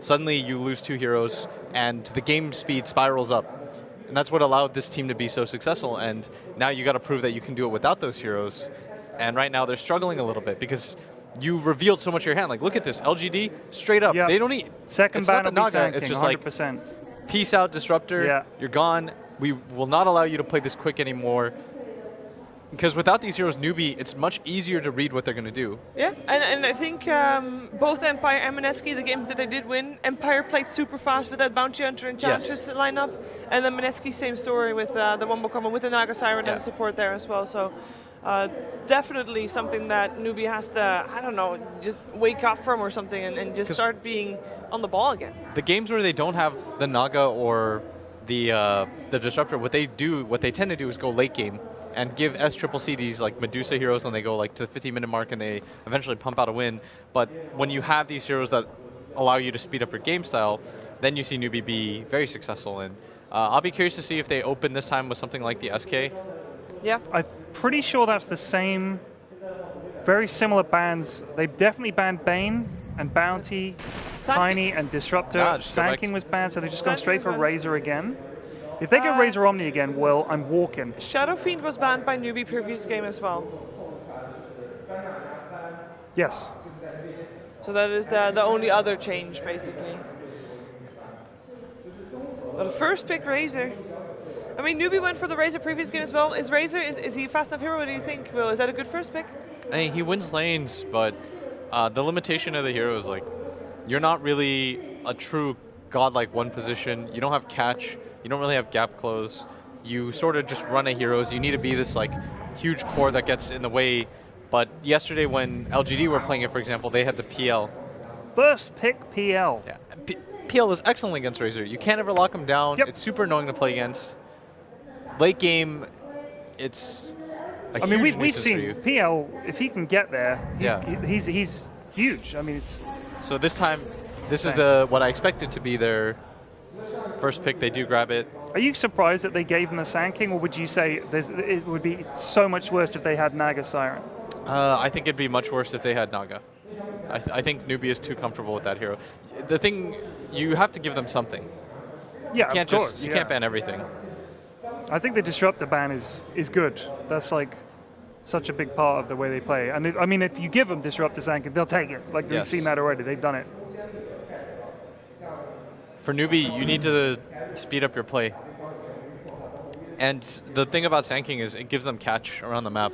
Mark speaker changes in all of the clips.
Speaker 1: suddenly you lose 2 heroes, and the game speed spirals up. And that's what allowed this team to be so successful, and now you got to prove that you can do it without those heroes. And right now they're struggling a little bit because you revealed so much of your hand. Like, look at this, LGD, straight up.
Speaker 2: Yep.
Speaker 1: They don't need...
Speaker 2: Second ban will be Sand
Speaker 1: It's
Speaker 2: King,
Speaker 1: just
Speaker 2: 100%.
Speaker 1: like, peace out, Disruptor, you're gone. We will not allow you to play this quick anymore. Because without these heroes, Newbee, it's much easier to read what they're going to do.
Speaker 3: Yeah, and I think both Empire and Mineski, the games that they did win, Empire played super fast with that Bounty Hunter and Enchantress lineup, and then Mineski, same story with the Wombo combo with the Naga Siren as support there as well. So definitely something that Newbee has to, I don't know, just wake up from or something and just start being on the ball again.
Speaker 1: The games where they don't have the Naga or the Disruptor, what they tend to do is go late game and give SCCC these like Medusa heroes, and they go like to the 50-minute mark and they eventually pump out a win. But when you have these heroes that allow you to speed up your game style, then you see Newbee be very successful. And I'll be curious to see if they open this time with something like the SK.
Speaker 3: Yeah.
Speaker 2: I'm pretty sure that's the same, very similar bans. They definitely banned Bane and Bounty, Tiny and Disruptor. Sand King was banned, so they've just gone straight for Razor again. If they get Razor Omni again, well, I'm walking.
Speaker 3: Shadow Fiend was banned by Newbee previous game as well.
Speaker 2: Yes.
Speaker 3: So that is the only other change, basically. But the first pick, Razor. I mean, Newbee went for the Razor previous game as well. Is Razor, is he a fast enough hero? What do you think, Will? Is that a good first pick?
Speaker 1: Hey, he wins lanes, but the limitation of the hero is like, you're not really a true godlike one position. You don't have catch. You don't really have gap close. You sort of just run a heroes. You need to be this like huge core that gets in the way. But yesterday when LGD were playing it, for example, they had the PL.
Speaker 2: First pick PL.
Speaker 1: Yeah. PL is excellent against Razor. You can't ever lock him down.
Speaker 2: Yep.
Speaker 1: It's super annoying to play against. Late game, it's a huge
Speaker 2: we've seen
Speaker 1: for you.
Speaker 2: PL, if he can get there, he's huge. I mean, it's...
Speaker 1: So this time, this is what I expected to be their first pick. They do grab it.
Speaker 2: Are you surprised that they gave him the Sand King, or would you say it would be so much worse if they had Naga Siren?
Speaker 1: I think it'd be much worse if they had Naga. I think Newbee is too comfortable with that hero. The thing, you have to give them something.
Speaker 2: Yeah,
Speaker 1: you can't
Speaker 2: of course.
Speaker 1: You can't ban everything.
Speaker 2: I think the Disruptor ban is good. That's like such a big part of the way they play. And I mean, if you give them Disruptor Sand King, they'll take it. Like, we've seen that already. They've done it.
Speaker 1: For Newbee, you need to speed up your play. And the thing about Sand King is it gives them catch around the map.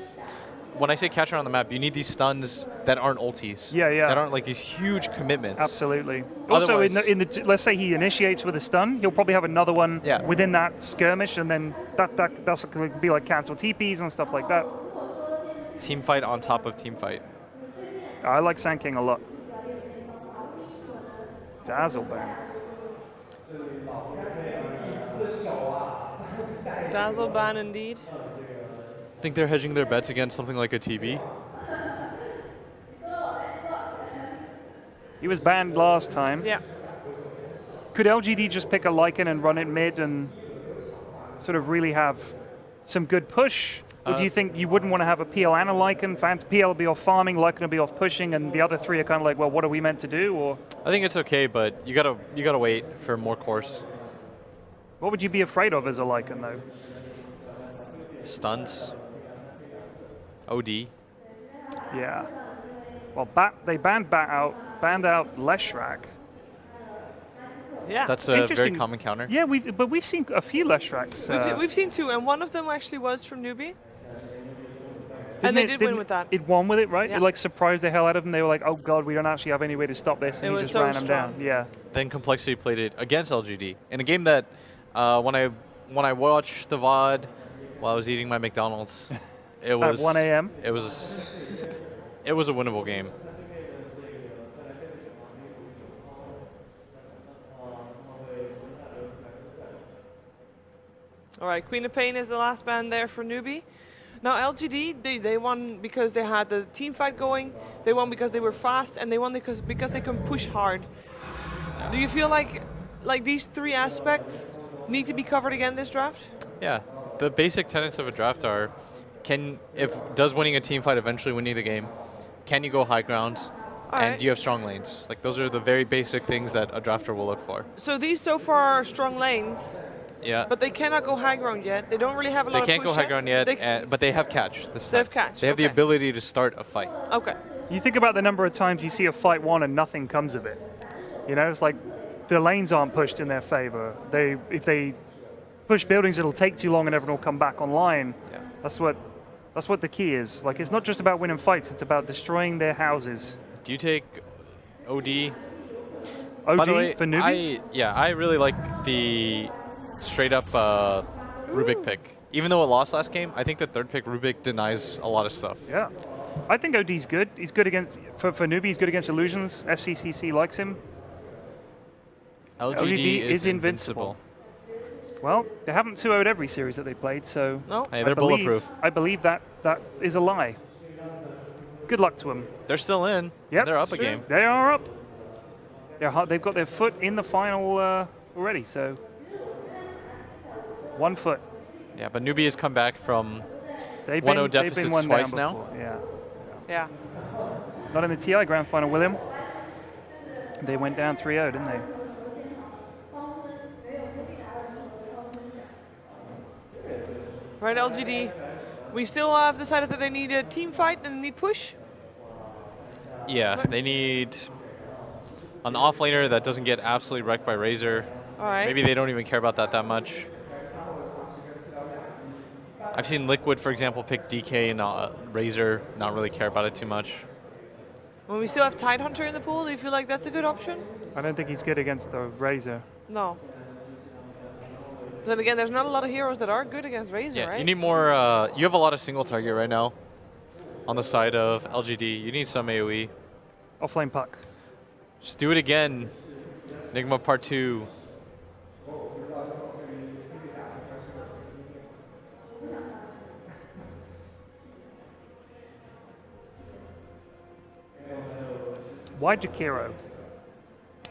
Speaker 1: When I say catch around the map, you need these stuns that aren't ultis.
Speaker 2: Yeah, yeah.
Speaker 1: That aren't like these huge commitments.
Speaker 2: Absolutely.
Speaker 1: Otherwise,
Speaker 2: also, let's say he initiates with a stun, he'll probably have another one within that skirmish, and then that's going to be like cancel TPs and stuff like that.
Speaker 1: Team fight on top of team fight.
Speaker 2: I like Sand King a lot. Dazzle ban.
Speaker 3: Dazzle ban indeed.
Speaker 1: Think they're hedging their bets against something like a TB?
Speaker 2: He was banned last time.
Speaker 3: Yeah.
Speaker 2: Could LGD just pick a Lycan and run it mid and sort of really have some good push? Or do you think you wouldn't want to have a PL and a Lycan? PL will be off farming, Lycan will be off pushing, and the other three are kind of like, well, what are we meant to do? Or
Speaker 1: I think it's okay, but you gotta wait for more course.
Speaker 2: What would you be afraid of as a Lycan, though?
Speaker 1: Stunts. OD.
Speaker 2: Yeah. Well, they banned out Leshrac.
Speaker 3: Yeah.
Speaker 1: That's a very common counter.
Speaker 2: Yeah, but we've seen a few Leshracs.
Speaker 3: We've seen two, and one of them actually was from Newbee. And they did win with that.
Speaker 2: It won with it, right?
Speaker 3: Yeah.
Speaker 2: It like surprised the hell out of them. They were like, oh god, we don't actually have any way to stop this, and he just ran them down. Yeah.
Speaker 1: Then Complexity played it against LGD in a game that when I watched the VOD while I was eating my McDonald's, it was
Speaker 2: at 1 a.m.
Speaker 1: It was a winnable game.
Speaker 3: All right, Queen of Pain is the last ban there for Newbee. Now LGD, they won because they had the team fight going, they won because they were fast, and they won because they can push hard. Do you feel like these three aspects need to be covered again this draft?
Speaker 1: Yeah, the basic tenets of a draft are, does winning a team fight eventually win you the game? Can you go high ground? and you have strong lanes. Like those are the very basic things that a drafter will look for.
Speaker 3: So these so far are strong lanes.
Speaker 1: Yeah.
Speaker 3: But they cannot go high ground yet. They don't really have a lot of push.
Speaker 1: They can't go high ground yet, but they have catch this time.
Speaker 3: They have catch.
Speaker 1: They have the ability to start a fight.
Speaker 3: Okay.
Speaker 2: You think about the number of times you see a fight won and nothing comes of it. You know, it's like the lanes aren't pushed in their favor. If they push buildings, it'll take too long and everyone will come back online.
Speaker 1: Yeah.
Speaker 2: That's what the key is. Like, it's not just about winning fights, it's about destroying their houses.
Speaker 1: Do you take OD?
Speaker 2: OD
Speaker 1: By the way,
Speaker 2: for Newbee?
Speaker 1: I really like the straight up Rubik pick. Even though it lost last game, I think the third pick Rubik denies a lot of stuff.
Speaker 2: Yeah. I think OD's good. He's good against, for Newbee, he's good against illusions. FCCC likes him.
Speaker 1: LGD is invincible.
Speaker 2: Well, they haven't 2-0'd every series that they played, so
Speaker 3: no.
Speaker 1: Hey, they're bulletproof.
Speaker 2: I believe that is a lie. Good luck to them.
Speaker 1: They're still in.
Speaker 2: Yep.
Speaker 1: They're up a game.
Speaker 2: They are up. They've got their foot in the final already, so 1 foot.
Speaker 1: Yeah, but Newbee has come back from
Speaker 2: They've
Speaker 1: 1-0 deficits
Speaker 2: been
Speaker 1: twice now.
Speaker 2: Before. Yeah.
Speaker 3: Yeah.
Speaker 2: Not in the TI Grand Final, William. They went down 3-0, didn't they?
Speaker 3: Right, LGD. We still have decided that they need a team fight and need push.
Speaker 1: Yeah, they need an offlaner that doesn't get absolutely wrecked by Razor.
Speaker 3: All right.
Speaker 1: Maybe they don't even care about that much. I've seen Liquid, for example, pick DK and Razor, not really care about it too much.
Speaker 3: When we still have Tidehunter in the pool, do you feel like that's a good option?
Speaker 2: I don't think he's good against the Razor.
Speaker 3: No. Then again, there's not a lot of heroes that are good against Razor,
Speaker 1: Yeah,
Speaker 3: right?
Speaker 1: you need more. You have a lot of single target right now on the side of LGD. You need some AoE.
Speaker 2: Offlane puck.
Speaker 1: Just do it again. Enigma Part 2.
Speaker 2: Why Jakiro?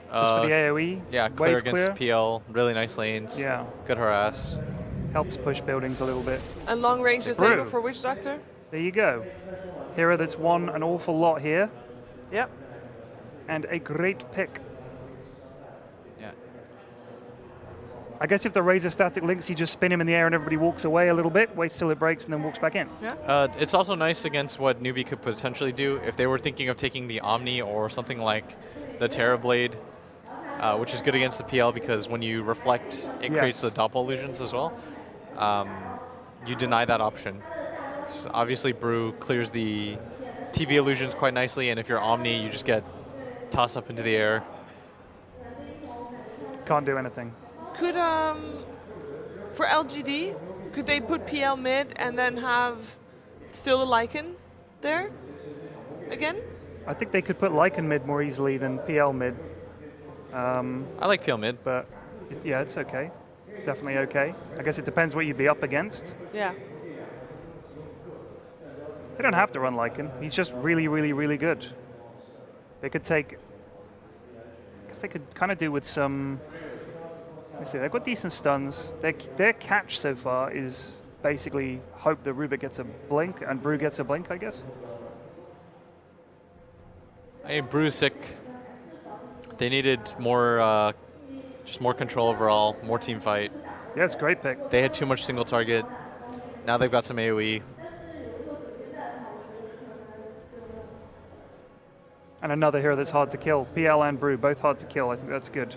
Speaker 2: Just for the AoE?
Speaker 1: Yeah, clear
Speaker 2: Wave
Speaker 1: against
Speaker 2: clear?
Speaker 1: PL. Really nice lanes.
Speaker 2: Yeah.
Speaker 1: Good harass.
Speaker 2: Helps push buildings a little bit.
Speaker 3: And long range disable for Witch Doctor?
Speaker 2: There you go. Hero that's won an awful lot here.
Speaker 3: Yep.
Speaker 2: And a great pick.
Speaker 1: Yeah.
Speaker 2: I guess if the Razor static links, you just spin him in the air and everybody walks away a little bit, waits till it breaks, and then walks back in.
Speaker 3: Yeah.
Speaker 1: It's also nice against what Newbee could potentially do if they were thinking of taking the Omni or something like the Terrorblade, which is good against the PL because when you reflect, it creates the Doppel illusions as well. You deny that option. So obviously, Brew clears the TB illusions quite nicely, and if you're Omni, you just get tossed up into the air.
Speaker 2: Can't do anything.
Speaker 3: Could, for LGD, could they put PL mid and then have still a Lycan there again?
Speaker 2: I think they could put Lycan mid more easily than PL mid.
Speaker 1: I like PL mid.
Speaker 2: But yeah, it's okay. Definitely okay. I guess it depends what you'd be up against.
Speaker 3: Yeah.
Speaker 2: They don't have to run Lycan. He's just really, really, really good. They could take... I guess they could kind of do with some... Let me see, they've got decent stuns. Their catch so far is basically hope that Rubik gets a blink and Brew gets a blink, I guess.
Speaker 1: Hey, Brew's sick. They needed more, just more control overall, more team fight.
Speaker 2: Yeah, it's a great pick.
Speaker 1: They had too much single target. Now they've got some AoE.
Speaker 2: And another hero that's hard to kill. PL and Brew, both hard to kill. I think that's good.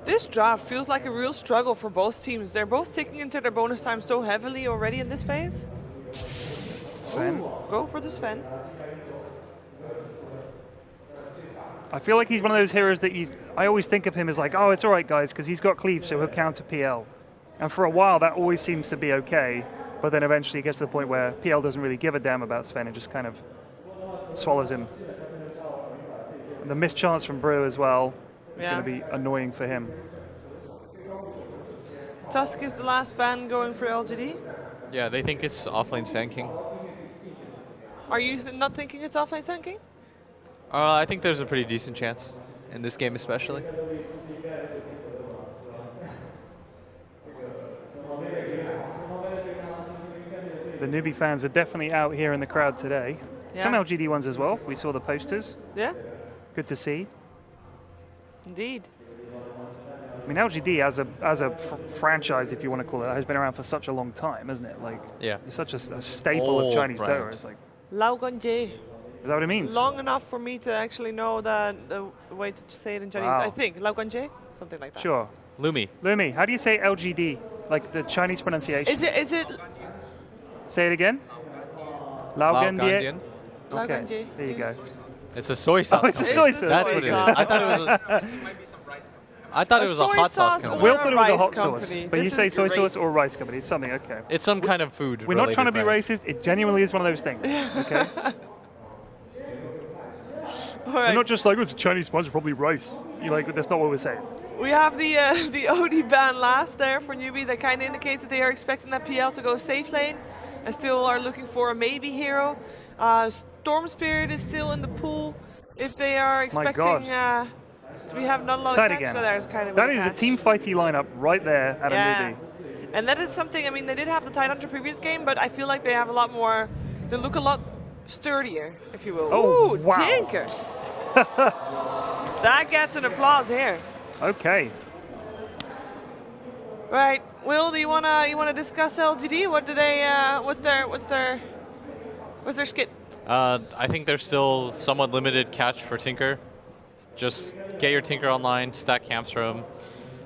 Speaker 3: This draft feels like a real struggle for both teams. They're both ticking into their bonus time so heavily already in this phase.
Speaker 2: Sven.
Speaker 3: Ooh, go for the Sven.
Speaker 2: I feel like he's one of those heroes that I always think of him as like, oh, it's all right, guys, because he's got cleave, so he'll counter PL. And for a while, that always seems to be okay. But then eventually it gets to the point where PL doesn't really give a damn about Sven and just kind of swallows him. And the missed chance from Brew as well is going to be annoying for him.
Speaker 3: Tusk is the last ban going for LGD.
Speaker 1: Yeah, they think it's offlane Sand King.
Speaker 3: Are you not thinking it's offlane Sand King?
Speaker 1: I think there's a pretty decent chance, in this game especially.
Speaker 2: The Newbee fans are definitely out here in the crowd today.
Speaker 3: Yeah.
Speaker 2: Some LGD ones as well. We saw the posters.
Speaker 3: Yeah,
Speaker 2: Good to see.
Speaker 3: indeed.
Speaker 2: I mean, LGD as a franchise, if you want to call it, has been around for such a long time, isn't it? Like,
Speaker 1: Yeah.
Speaker 2: it's such a staple of
Speaker 1: Old
Speaker 2: Chinese
Speaker 1: brand.
Speaker 2: Dota. It's like,
Speaker 3: Lao Ganjie.
Speaker 2: is that what it means?
Speaker 3: Long enough for me to actually know the way to say it in Chinese.
Speaker 2: Wow.
Speaker 3: I think Lao Ganjie, something like that.
Speaker 2: Sure.
Speaker 1: Lumi.
Speaker 2: Lumi, how do you say LGD? Like the Chinese pronunciation.
Speaker 3: Is it
Speaker 2: Say it again. Lao
Speaker 1: Lao
Speaker 2: Gandian.
Speaker 1: Gandian.
Speaker 3: Lao
Speaker 2: Okay,
Speaker 3: Ganjie?
Speaker 2: there you go.
Speaker 1: It's a soy sauce.
Speaker 2: Oh, it's a
Speaker 1: company.
Speaker 2: soy sauce.
Speaker 1: That's what it is.
Speaker 3: sauce.
Speaker 1: I thought it was. I thought it was a
Speaker 3: soy
Speaker 1: hot sauce
Speaker 3: sauce
Speaker 1: company.
Speaker 3: or
Speaker 2: Will thought it was a
Speaker 3: rice
Speaker 2: hot
Speaker 3: company.
Speaker 2: sauce, but you
Speaker 3: This
Speaker 2: say
Speaker 3: is
Speaker 2: soy
Speaker 3: great.
Speaker 2: sauce or rice company. It's something, okay.
Speaker 1: It's some kind of food.
Speaker 2: We're not trying to be
Speaker 1: brand.
Speaker 2: racist. It genuinely is one of those things, okay?
Speaker 3: All
Speaker 2: We're
Speaker 3: right.
Speaker 2: not just like, it's a Chinese sponsor, probably rice. You like, that's not what we're saying.
Speaker 3: We have the OD ban last there for Newbee. That kind of indicates that they are expecting that PL to go safe lane and still are looking for a maybe hero. Storm Spirit is still in the pool. If they are expecting, we have not a lot
Speaker 2: Tight
Speaker 3: of catch,
Speaker 2: again.
Speaker 3: so there's kind of
Speaker 2: That is a team fighty lineup right there at a
Speaker 3: Yeah,
Speaker 2: Newbee.
Speaker 3: and that is something. I mean, they did have the Tidehunter previous game, but I feel like they have a lot more. They look a lot sturdier, if you will.
Speaker 2: Oh,
Speaker 3: Ooh,
Speaker 2: wow.
Speaker 3: Tinker! That gets an applause here.
Speaker 2: Okay.
Speaker 3: Right, Will, do you wanna discuss LGD? What do they? What's their skit?
Speaker 1: I think there's still somewhat limited catch for Tinker. Just get your Tinker online, stack camps for him,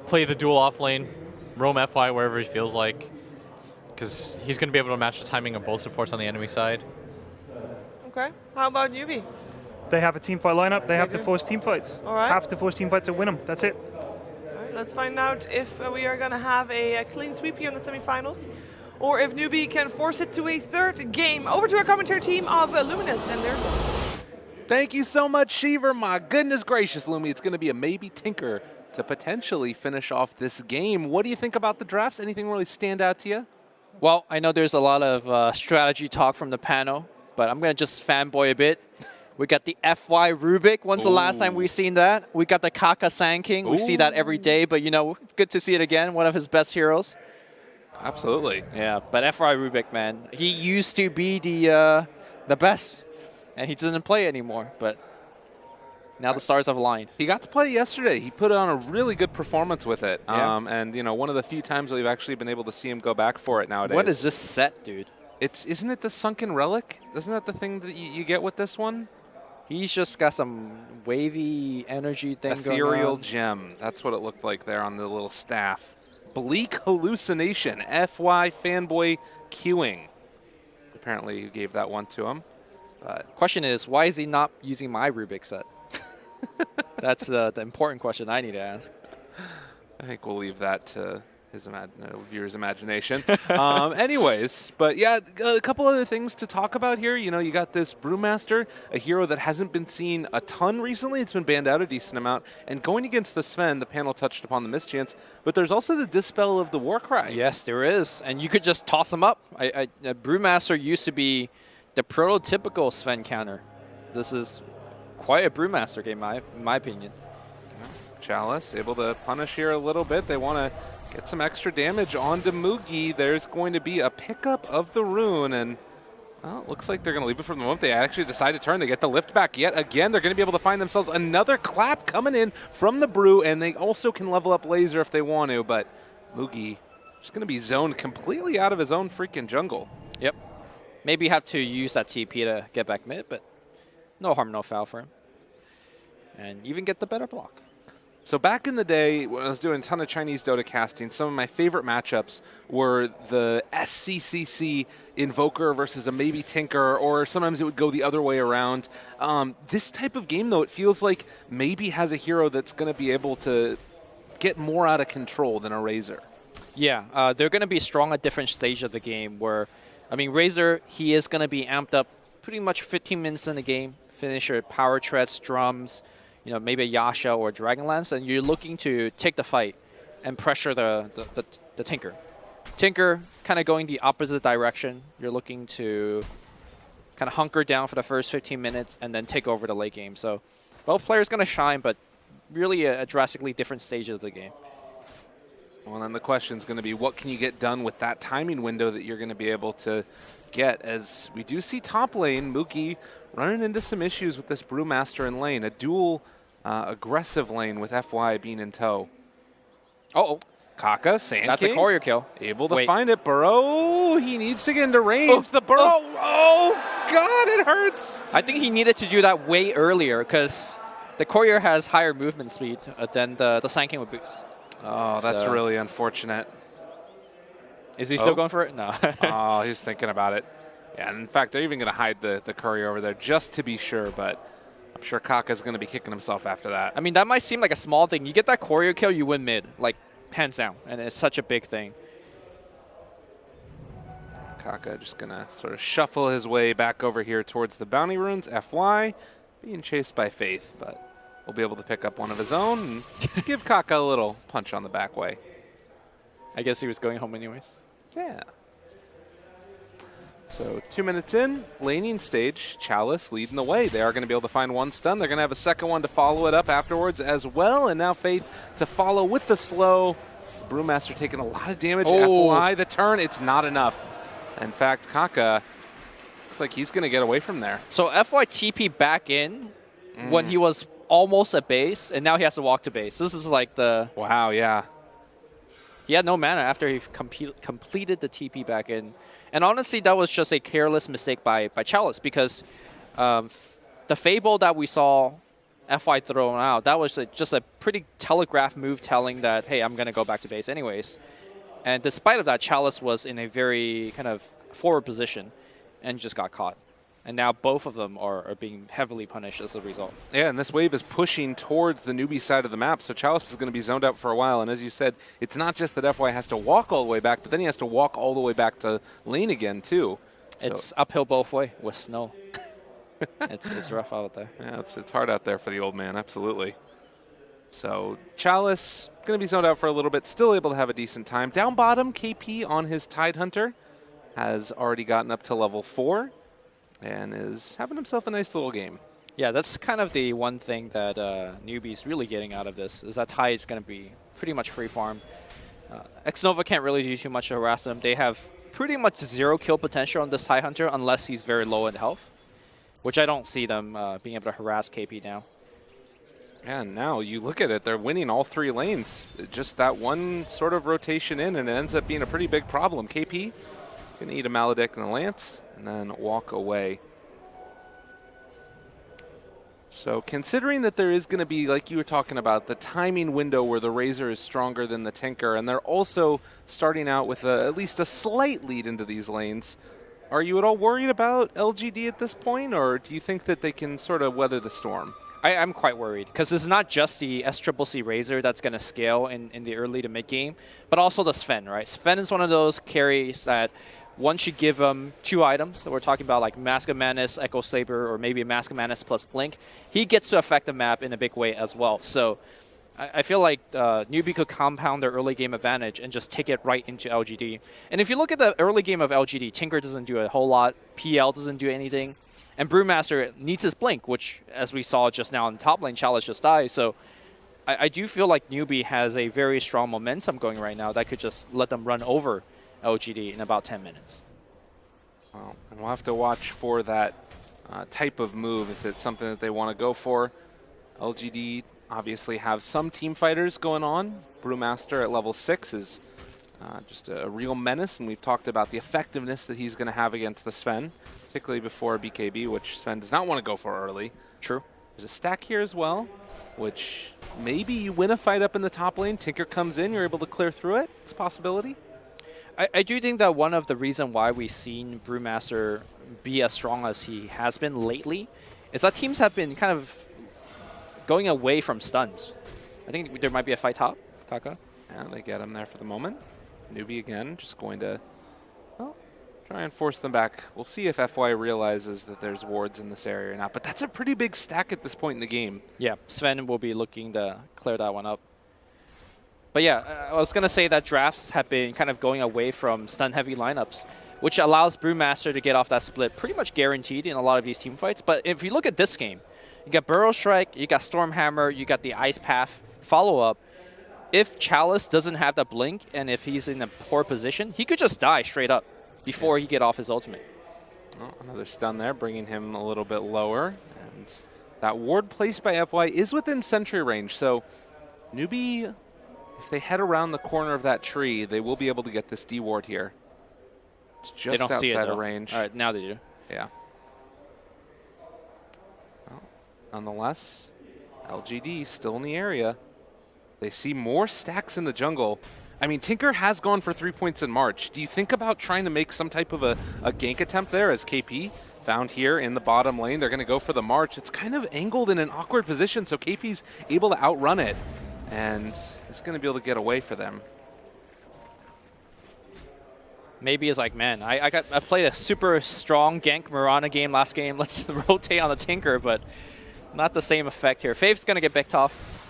Speaker 1: play the dual off lane, roam FY wherever he feels like, because he's going to be able to match the timing of both supports on the enemy side.
Speaker 3: Okay. How about Newbee?
Speaker 2: They have a team fight lineup. They have to
Speaker 3: do.
Speaker 2: force team fights.
Speaker 3: All right.
Speaker 2: Have to force team fights and win them. That's it.
Speaker 3: All right, let's find out if we are gonna have a clean sweep here in the semifinals, or if Newbee can force it to a third game. Over to our commentary team of Luminous and their goal.
Speaker 4: Thank you so much, Sheever. My goodness gracious, Lumi. It's going to be a maybe Tinker to potentially finish off this game. What do you think about the drafts? Anything really stand out to you?
Speaker 5: Well, I know there's a lot of strategy talk from the panel, but I'm going to just fanboy a bit. We got the FY Rubik. When's the last time we've seen that? We got the Kaka Sand King. We see that every day, but you know, good to see it again. One of his best heroes.
Speaker 4: Absolutely.
Speaker 5: Yeah, but FY Rubik, man, he used to be the best, and he doesn't play anymore. But now the stars have aligned.
Speaker 4: He got to play yesterday. He put on a really good performance with it.
Speaker 5: Yeah.
Speaker 4: And, you know, one of the few times that we've actually been able to see him go back for it nowadays.
Speaker 5: What is this set, dude?
Speaker 4: Isn't it the Sunken Relic? Isn't that the thing that you get with this one?
Speaker 5: He's just got some wavy energy thing going
Speaker 4: Ethereal
Speaker 5: on.
Speaker 4: Gem. That's what it looked like there on the little staff. Bleak Hallucination. FY Fanboy Queuing. Apparently you gave that one to him. But
Speaker 5: Question is, why is he not using my Rubik set? That's the important question I need to ask.
Speaker 4: I think we'll leave that to his viewer's imagination. Anyways, but yeah, a couple other things to talk about here. You know, you got this Brewmaster, a hero that hasn't been seen a ton recently. It's been banned out a decent amount. And going against the Sven, the panel touched upon the mischance, but there's also the Dispel of the Warcry.
Speaker 5: Yes, there is. And you could just toss him up. Brewmaster used to be the prototypical Sven counter. This is quite a Brewmaster game, in my opinion.
Speaker 4: Chalice able to punish here a little bit. They want to get some extra damage onto Mugi. There's going to be a pickup of the rune, and well, it looks like they're going to leave it for the moment. They actually decide to turn. They get the lift back yet again. They're going to be able to find themselves another clap coming in from the Brew, and they also can level up Laser if they want to, but Mugi is going to be zoned completely out of his own freaking jungle.
Speaker 5: Yep. Maybe have to use that TP to get back mid, but no harm, no foul for him. And even get the better block.
Speaker 4: So back in the day, when I was doing a ton of Chinese Dota casting, some of my favorite matchups were the SCCC Invoker versus a maybe Tinker, or sometimes it would go the other way around. This type of game, though, it feels like maybe has a hero that's going to be able to get more out of control than a Razor.
Speaker 5: Yeah, they're going to be strong at different stages of the game where, I mean, Razor, he is going to be amped up pretty much 15 minutes in the game, finish your power treads, drums, you know, maybe a Yasha or Dragonlance, and you're looking to take the fight and pressure the Tinker. Tinker kind of going the opposite direction. You're looking to kind of hunker down for the first 15 minutes and then take over the late game. So both players going to shine, but really a drastically different stages of the game.
Speaker 4: Well, then the question is going to be, what can you get done with that timing window that you're going to be able to get? As we do see top lane, Mookie running into some issues with this Brewmaster in lane. A dual aggressive lane with FY being in tow.
Speaker 5: Uh-oh.
Speaker 4: Kaka, Sand
Speaker 5: That's
Speaker 4: King,
Speaker 5: a courier kill.
Speaker 4: able to find it. Burrow, he needs to get into range. The Burrow, God, it hurts.
Speaker 5: I think he needed to do that way earlier because the courier has higher movement speed than the Sand King with boost.
Speaker 4: Oh, that's really unfortunate.
Speaker 5: Is he still going for it? No.
Speaker 4: Oh, he's thinking about it. Yeah, and in fact, they're even going to hide the courier over there just to be sure, but I'm sure Kaka's going to be kicking himself after that.
Speaker 5: I mean, that might seem like a small thing. You get that courier kill, you win mid, like hands down, and it's such a big thing.
Speaker 4: Kaka just going to sort of shuffle his way back over here towards the bounty runes. FY being chased by Faith, but we'll be able to pick up one of his own and give Kaka a little punch on the back way.
Speaker 5: I guess he was going home anyways.
Speaker 4: Yeah. So 2 minutes in, laning stage, Chalice leading the way. They are going to be able to find one stun. They're going to have a second one to follow it up afterwards as well. And now Faith to follow with the slow. Brewmaster taking a lot of damage. FY, the turn, it's not enough. In fact, Kaka looks like he's going to get away from there.
Speaker 5: So FY TP back in when he was almost at base, and now he has to walk to base. This is like the...
Speaker 4: Wow, yeah.
Speaker 5: He had no mana after he completed the TP back in. And honestly, that was just a careless mistake by Chalice because the Fable that we saw FY thrown out, that was just a pretty telegraph move telling that, hey, I'm going to go back to base anyways. And despite of that, Chalice was in a very kind of forward position and just got caught. And now both of them are being heavily punished as a result.
Speaker 4: Yeah, and this wave is pushing towards the Newbee side of the map, so Chalice is going to be zoned out for a while. And as you said, it's not just that FY has to walk all the way back, but then he has to walk all the way back to lane again, too.
Speaker 5: It's uphill both way with snow. it's rough out there.
Speaker 4: Yeah, it's hard out there for the old man, absolutely. So Chalice going to be zoned out for a little bit, still able to have a decent time. Down bottom, KP on his Tidehunter has already gotten up to level 4. And is having himself a nice little game.
Speaker 5: Yeah, that's kind of the one thing that Newbee's really getting out of this, is that Tide is going to be pretty much free farm. Xnova can't really do too much to harass them. They have pretty much 0 kill potential on this Tidehunter unless he's very low in health, which I don't see them being able to harass KP now.
Speaker 4: And now you look at it, they're winning all 3 lanes. Just that one sort of rotation in, and it ends up being a pretty big problem. KP going to eat a Maledict and a Lance, and then walk away. So considering that there is going to be, like you were talking about, the timing window where the Razor is stronger than the Tinker, and they're also starting out with at least a slight lead into these lanes, are you at all worried about LGD at this point, or do you think that they can sort of weather the storm?
Speaker 5: I'm quite worried because it's not just the SCCC Razor that's going to scale in the early to mid game, but also the Sven, right? Sven is one of those carries that once you give him 2 items, that we're talking about like Mask of Madness, Echo Saber, or maybe Mask of Madness plus Blink, he gets to affect the map in a big way as well. So I feel like Newbee could compound their early game advantage and just take it right into LGD. And if you look at the early game of LGD, Tinker doesn't do a whole lot, PL doesn't do anything, and Brewmaster needs his Blink, which, as we saw just now in the top lane, Chalice just died. So I do feel like Newbee has a very strong momentum going right now that could just let them run over LGD in about 10 minutes.
Speaker 4: Well, and we'll have to watch for that type of move if it's something that they want to go for. LGD obviously have some team fighters going on. Brewmaster at level 6 is just a real menace, and we've talked about the effectiveness that he's going to have against the Sven, particularly before BKB, which Sven does not want to go for early.
Speaker 5: True.
Speaker 4: There's a stack here as well, which maybe you win a fight up in the top lane, Tinker comes in, you're able to clear through it. It's a possibility.
Speaker 5: I do think that one of the reasons why we've seen Brewmaster be as strong as he has been lately is that teams have been kind of going away from stuns. I think there might be a fight top, Kaka.
Speaker 4: Yeah, they get him there for the moment. Newbee again, just going to try and force them back. We'll see if FY realizes that there's wards in this area or not, but that's a pretty big stack at this point in the game.
Speaker 5: Yeah, Sven will be looking to clear that one up. But yeah, I was going to say that drafts have been kind of going away from stun-heavy lineups, which allows Brewmaster to get off that split pretty much guaranteed in a lot of these team fights. But if you look at this game, you got Burrow Strike, you got Stormhammer, you got the Ice Path follow-up. if Chalice doesn't have the blink and if he's in a poor position, he could just die straight up before he get off his ultimate.
Speaker 4: Oh, another stun there, bringing him a little bit lower. And that ward placed by FY is within sentry range, so Newbee, if they head around the corner of that tree, they will be able to get this D ward here. It's just outside of range.
Speaker 5: All right, now they do.
Speaker 4: Yeah. Well, nonetheless, LGD still in the area. They see more stacks in the jungle. I mean, Tinker has gone for 3 points in March. Do you think about trying to make some type of a gank attempt there as KP found here in the bottom lane? They're going to go for the March. It's kind of angled in an awkward position, so KP's able to outrun it. And it's going to be able to get away for them.
Speaker 5: Maybe it's like, man, I played a super strong gank Mirana game last game. Let's rotate on the Tinker, but not the same effect here. Fave's going to get picked off.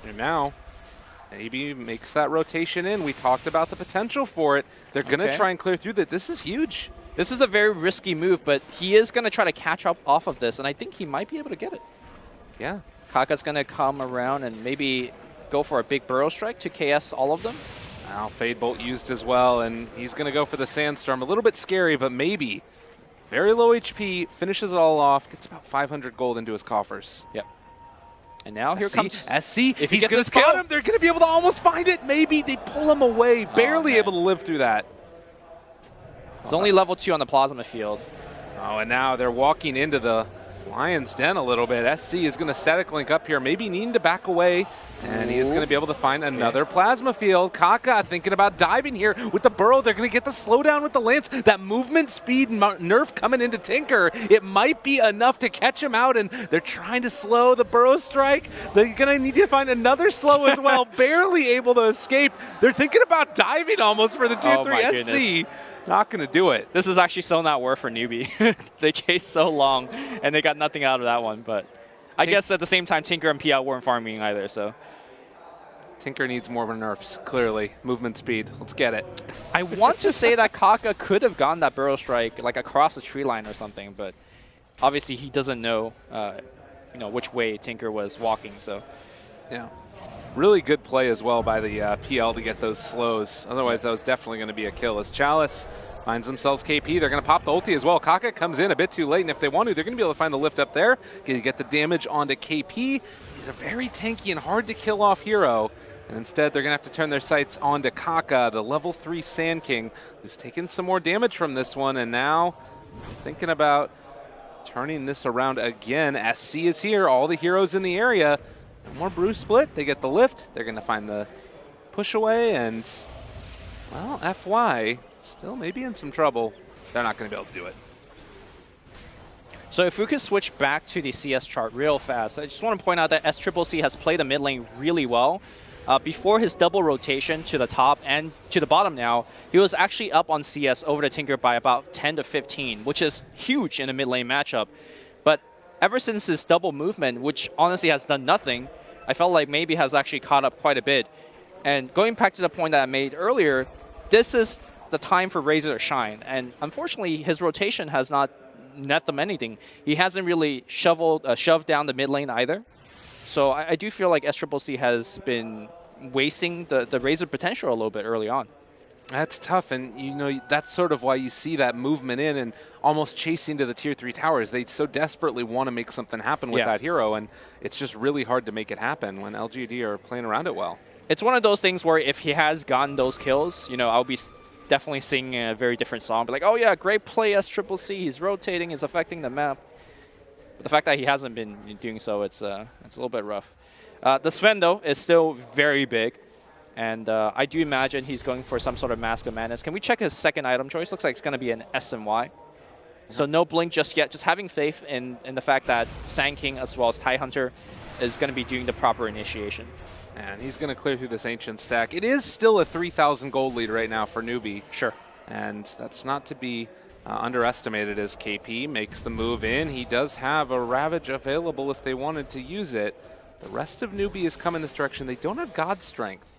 Speaker 4: And now, maybe makes that rotation in. We talked about the potential for it. They're going to try and clear through that. This is huge.
Speaker 5: This is a very risky move, but he is going to try to catch up off of this, and I think he might be able to get it.
Speaker 4: Yeah.
Speaker 5: Kaka's going to come around and maybe go for a big burrow strike to KS all of them.
Speaker 4: Now Fade Bolt used as well, and he's going to go for the Sandstorm. A little bit scary, but maybe. Very low HP, finishes it all off, gets about 500 gold into his coffers.
Speaker 5: Yep. And now here comes
Speaker 4: SC.
Speaker 5: If
Speaker 4: he's going to spot him, they're going to be able to almost find it. Maybe they pull him away, barely able to live through that.
Speaker 5: It's only level 2 on the Plasma field.
Speaker 4: Oh, and now they're walking into the Lion's Den a little bit. SC is going to static link up here, maybe needing to back away, and he is going to be able to find another Plasma field. Kaka thinking about diving here with the burrow. They're going to get the slowdown with the Lance. That movement speed nerf coming into Tinker. It might be enough to catch him out, and they're trying to slow the burrow strike. They're going to need to find another slow as well. Barely able to escape. They're thinking about diving almost for the tier 3 SC. Goodness. Not going to do it.
Speaker 5: This is actually so not worth for Newbee. They chased so long, and they got nothing out of that one. But I guess at the same time, Tinker and PL weren't farming either. So
Speaker 4: Tinker needs more nerfs, clearly. Movement speed. Let's get it.
Speaker 5: I want to say that Kaka could have gone that burrow strike like across the tree line or something, but obviously he doesn't know, which way Tinker was walking. So
Speaker 4: yeah. Really good play as well by the PL to get those slows. Otherwise, that was definitely going to be a kill. As Chalice finds themselves KP, they're going to pop the ulti as well. Kaka comes in a bit too late, and if they want to, they're going to be able to find the lift up there. Get the damage onto KP. He's a very tanky and hard to kill off hero. And instead, they're going to have to turn their sights onto Kaka, the level 3 Sand King, who's taken some more damage from this one. And now thinking about turning this around again. SC is here, all the heroes in the area. More brew split, they get the lift, they're going to find the push away, and, well, FY still maybe in some trouble. They're not going to be able to do it.
Speaker 5: So if we could switch back to the CS chart real fast, I just want to point out that SCCC has played the mid lane really well. Before his double rotation to the top and to the bottom now, he was actually up on CS over the Tinker by about 10 to 15, which is huge in a mid lane matchup. But ever since his double movement, which honestly has done nothing, I felt like maybe has actually caught up quite a bit. And going back to the point that I made earlier, this is the time for Razor to shine. And unfortunately, his rotation has not net them anything. He hasn't really shoved down the mid lane either. So I do feel like SCCC has been wasting the Razor potential a little bit early on.
Speaker 4: That's tough, and that's sort of why you see that movement in and almost chasing to the tier 3 towers. They so desperately want to make something happen with that hero, and it's just really hard to make it happen when LGD are playing around it well.
Speaker 5: It's one of those things where if he has gotten those kills, I'll be definitely singing a very different song. But like, oh yeah, great play SCCC. He's rotating, he's affecting the map. But the fact that he hasn't been doing so, it's a little bit rough. The Sven though is still very big. And I do imagine he's going for some sort of Mask of Madness. Can we check his second item choice? Looks like it's going to be an SMY. So no blink just yet. Just having faith in the fact that Sand King as well as TIE Hunter is going to be doing the proper initiation.
Speaker 4: And he's going to clear through this Ancient stack. It is still a 3,000 gold lead right now for Newbee.
Speaker 5: Sure.
Speaker 4: And that's not to be underestimated as KP makes the move in. He does have a Ravage available if they wanted to use it. The rest of Newbee is coming this direction. They don't have God Strength.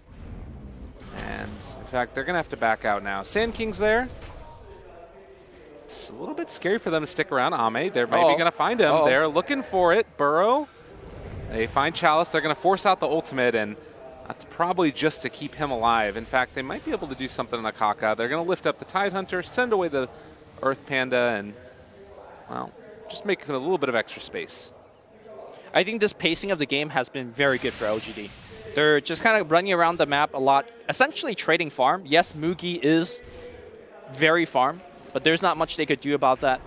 Speaker 4: And, in fact, they're going to have to back out now. Sand King's there. It's a little bit scary for them to stick around. Ame, they're maybe going to find him. They're looking for it. Burrow. They find Chalice. They're going to force out the ultimate, and that's probably just to keep him alive. In fact, they might be able to do something on Akaka. They're going to lift up the Tidehunter, send away the Earth Panda, and, well, just make them a little bit of extra space.
Speaker 5: I think this pacing of the game has been very good for LGD. They're just kind of running around the map a lot, essentially trading farm. Yes, Mugi is very farm, but there's not much they could do about that.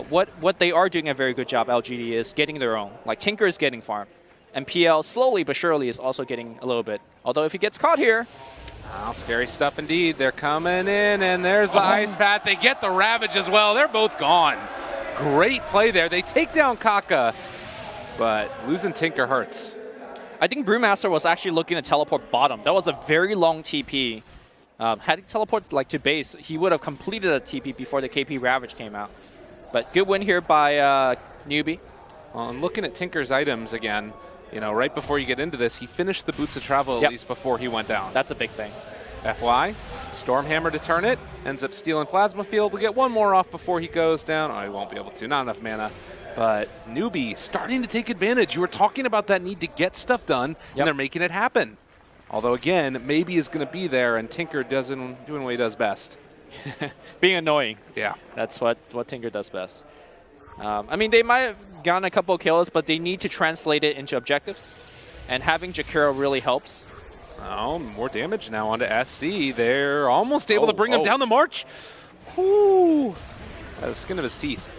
Speaker 5: What they are doing a very good job, LGD, is getting their own. Like Tinker is getting farm, and PL slowly but surely is also getting a little bit. Although if he gets caught here,
Speaker 4: wow, scary stuff indeed. They're coming in, and there's the Ice Path. They get the Ravage as well. They're both gone. Great play there. They take down Kaka, but losing Tinker hurts.
Speaker 5: I think Brewmaster was actually looking to teleport bottom. That was a very long TP. Had he teleport like to base, he would have completed a TP before the KP Ravage came out. But good win here by Newbee.
Speaker 4: Well, and looking at Tinker's items again, you know, right before you get into this, he finished the Boots of Travel at least before he went down.
Speaker 5: That's a big thing.
Speaker 4: FY, Stormhammer to turn it, ends up stealing Plasma Field. We'll get one more off before he goes down. Oh, he won't be able to, not enough mana. But Newbee starting to take advantage. You were talking about that need to get stuff done, and they're making it happen. Although, again, maybe is going to be there, and Tinker doing what he does best.
Speaker 5: Being annoying.
Speaker 4: Yeah.
Speaker 5: That's what Tinker does best. I mean, they might have gotten a couple of kills, but they need to translate it into objectives. And having Jakiro really helps.
Speaker 4: Oh, more damage now onto SC. They're almost able to bring him down the march. Ooh. By the skin of his teeth.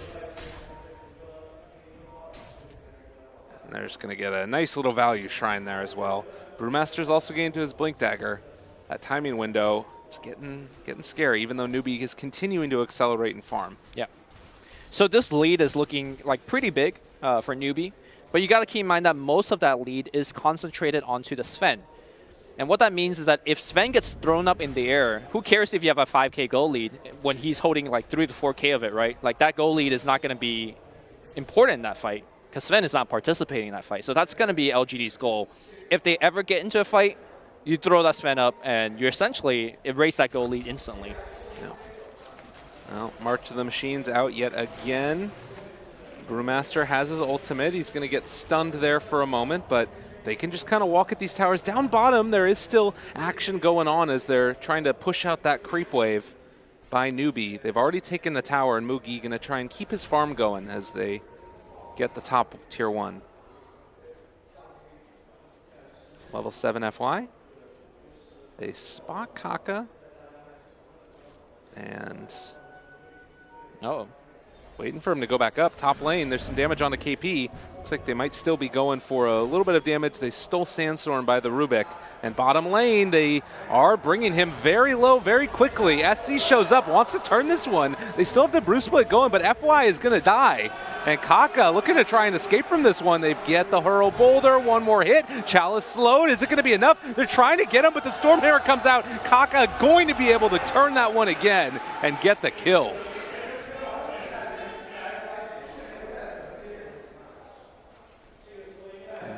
Speaker 4: And they're just going to get a nice little value shrine there as well. Brewmaster's also getting to his Blink Dagger. That timing window, it's getting scary, even though Newbee is continuing to accelerate and farm.
Speaker 5: Yeah. So this lead is looking like pretty big for Newbee, but you got to keep in mind that most of that lead is concentrated onto the Sven. And what that means is that if Sven gets thrown up in the air, who cares if you have a 5k goal lead when he's holding like 3 to 4k of it, right? Like that goal lead is not going to be important in that fight because Sven is not participating in that fight. So that's going to be LGD's goal. If they ever get into a fight, you throw that Sven up and you essentially erase that goal lead instantly.
Speaker 4: Well, March of the Machines out yet again. Brewmaster has his ultimate. He's going to get stunned there for a moment, but they can just kind of walk at these towers. Down bottom, there is still action going on as they're trying to push out that creep wave by Newbee. They've already taken the tower, and Mugi going to try and keep his farm going as they get the top tier 1. Level 7 FY. They spot Kaka. And waiting for him to go back up. Top lane, there's some damage on the KP. Looks like they might still be going for a little bit of damage. They stole Sandstorm by the Rubik. And bottom lane, they are bringing him very low very quickly. SC shows up, wants to turn this one. They still have the Brew Split going, but FY is going to die. And Kaka looking to try and escape from this one. They get the Hurl Boulder, one more hit. Chalice slowed. Is it going to be enough? They're trying to get him, but the Stormhammer comes out. Kaka going to be able to turn that one again and get the kill.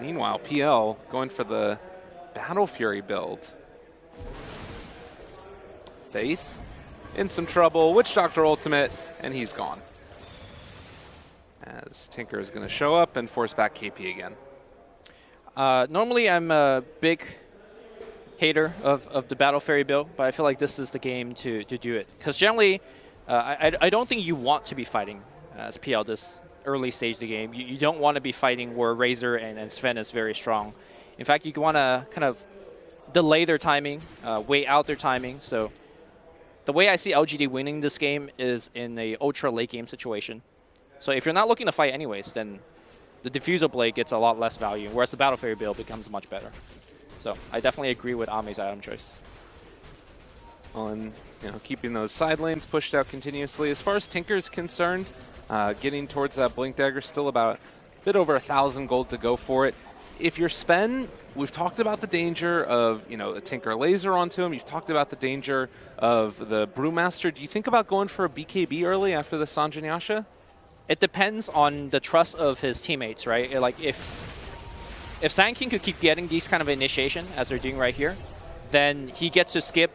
Speaker 4: Meanwhile, PL going for the Battle Fury build. Faith in some trouble. Witch Doctor ultimate, and he's gone. As Tinker is going to show up and force back KP again.
Speaker 5: Normally, I'm a big hater of the Battle Fury build, but I feel like this is the game to do it. Because generally, I don't think you want to be fighting as PL this early stage of the game. You don't want to be fighting where Razor and Sven is very strong. In fact, you want to kind of delay their timing, wait out their timing. So the way I see LGD winning this game is in a ultra late game situation. So if you're not looking to fight anyways, then the Diffusal Blade gets a lot less value, whereas the Battle Fury build becomes much better. So I definitely agree with Ame's item choice.
Speaker 4: On keeping those side lanes pushed out continuously. As far as Tinker's concerned, getting towards that Blink Dagger, still about a bit over 1,000 gold to go for it. If you're Sven, we've talked about the danger of a Tinker laser onto him. You've talked about the danger of the Brewmaster. Do you think about going for a BKB early after the Sanjin Yasha?
Speaker 5: It depends on the trust of his teammates, right? Like if Sand King could keep getting these kind of initiation as they're doing right here, then he gets to skip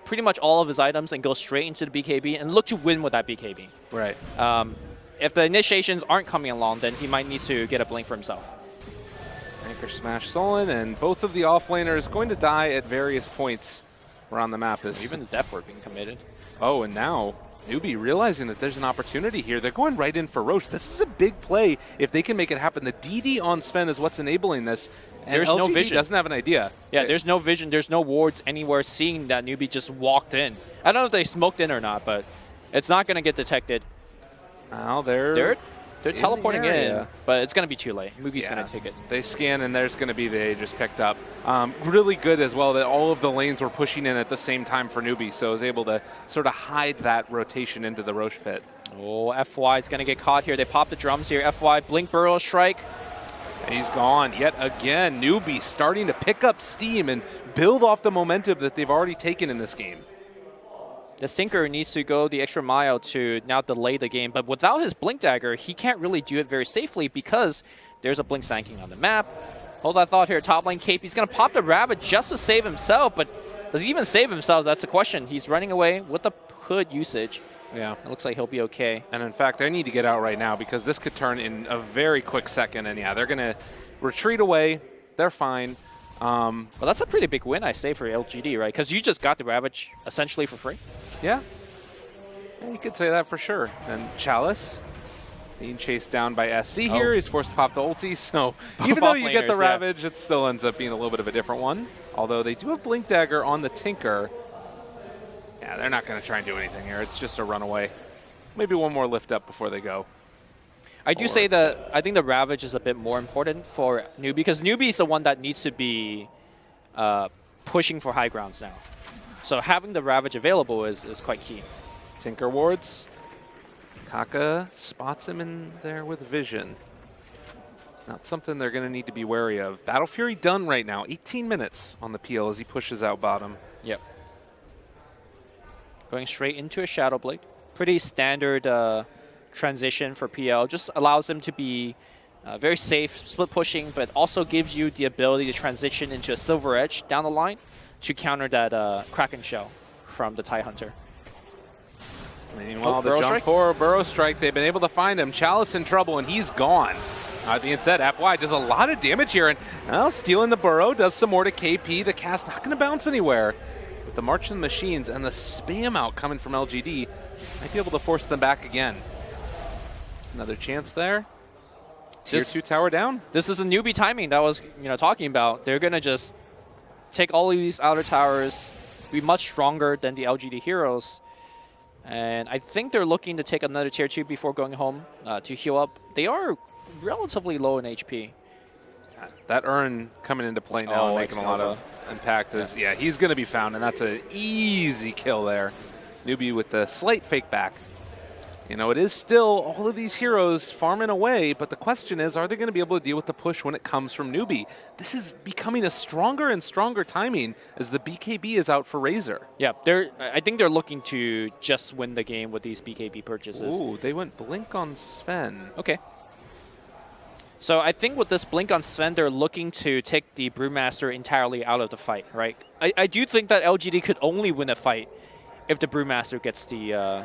Speaker 5: pretty much all of his items and go straight into the BKB and look to win with that BKB.
Speaker 4: Right.
Speaker 5: If the initiations aren't coming along, then he might need to get a blink for himself.
Speaker 4: Anchor smash stolen, and both of the offlaners going to die at various points around the map.
Speaker 5: Even the death ward being committed.
Speaker 4: Oh, and now Newbee realizing that there's an opportunity here. They're going right in for Roche. This is a big play if they can make it happen. The DD on Sven is what's enabling this. And
Speaker 5: there's
Speaker 4: LGD
Speaker 5: no vision.
Speaker 4: Doesn't have an idea.
Speaker 5: Yeah, there's no vision. There's no wards anywhere, seeing that Newbee just walked in. I don't know if they smoked in or not, but it's not going to get detected.
Speaker 4: Now they're
Speaker 5: teleporting in, but it's going to be too late. Movie's going to take it.
Speaker 4: They scan, and there's going to be the Aegis picked up. Really good as well that all of the lanes were pushing in at the same time for Newbee, so was able to sort of hide that rotation into the Roche pit.
Speaker 5: Oh, FY is going to get caught here. They pop the drums here. FY, Blink Burrow Strike.
Speaker 4: He's gone yet again. Newbee starting to pick up steam and build off the momentum that they've already taken in this game.
Speaker 5: The Stinker needs to go the extra mile to now delay the game, but without his Blink Dagger, he can't really do it very safely because there's a Blink Sanking on the map. Hold that thought here. Top lane Cape. He's going to pop the Ravage just to save himself, but does he even save himself? That's the question. He's running away with the hood usage.
Speaker 4: Yeah.
Speaker 5: It looks like he'll be okay.
Speaker 4: And in fact, they need to get out right now because this could turn in a very quick second. And yeah, they're going to retreat away. They're fine.
Speaker 5: Well, that's a pretty big win, I say, for LGD, right? Because you just got the Ravage essentially for free.
Speaker 4: Yeah. You could say that for sure. And Chalice being chased down by SC here. He's forced to pop the ulti. So even though you get the Ravage, it still ends up being a little bit of a different one. Although they do have Blink Dagger on the Tinker. Yeah, they're not going to try and do anything here. It's just a runaway. Maybe one more lift up before they go.
Speaker 5: I do say that I think the Ravage is a bit more important for Newbee because Newbee is the one that needs to be pushing for high grounds now. So having the Ravage available is quite key.
Speaker 4: Tinker wards. Kaka spots him in there with vision. Not something they're going to need to be wary of. Battle Fury done right now. 18 minutes on the PL as he pushes out bottom.
Speaker 5: Yep. Going straight into a Shadow Blade. Pretty standard transition for PL. Just allows them to be very safe, split pushing, but also gives you the ability to transition into a Silver Edge down the line to counter that Kraken Shell from the TIE Hunter.
Speaker 4: Meanwhile, the jump for Burrow Strike, they've been able to find him. Chalice in trouble, and he's gone. Being said, FY does a lot of damage here, and well, stealing the Burrow does some more to KP. The cast not going to bounce anywhere. But the March of the Machines and the spam out coming from LGD might be able to force them back again. Another chance there. Tier 2 tower down.
Speaker 5: This is a Newbee timing that I was talking about. They're going to just take all of these outer towers, be much stronger than the LGD heroes. And I think they're looking to take another tier 2 before going home to heal up. They are relatively low in HP.
Speaker 4: That Urn coming into play now and making a lot of impact. Yeah, he's going to be found, and that's an easy kill there. Newbee with the slight fake back. It is still all of these heroes farming away, but the question is, are they going to be able to deal with the push when it comes from Newbee? This is becoming a stronger and stronger timing as the BKB is out for Razor.
Speaker 5: Yeah, I think they're looking to just win the game with these BKB purchases.
Speaker 4: Ooh, they went Blink on Sven.
Speaker 5: Okay. So I think with this Blink on Sven, they're looking to take the Brewmaster entirely out of the fight, right? I do think that LGD could only win a fight if the Brewmaster gets the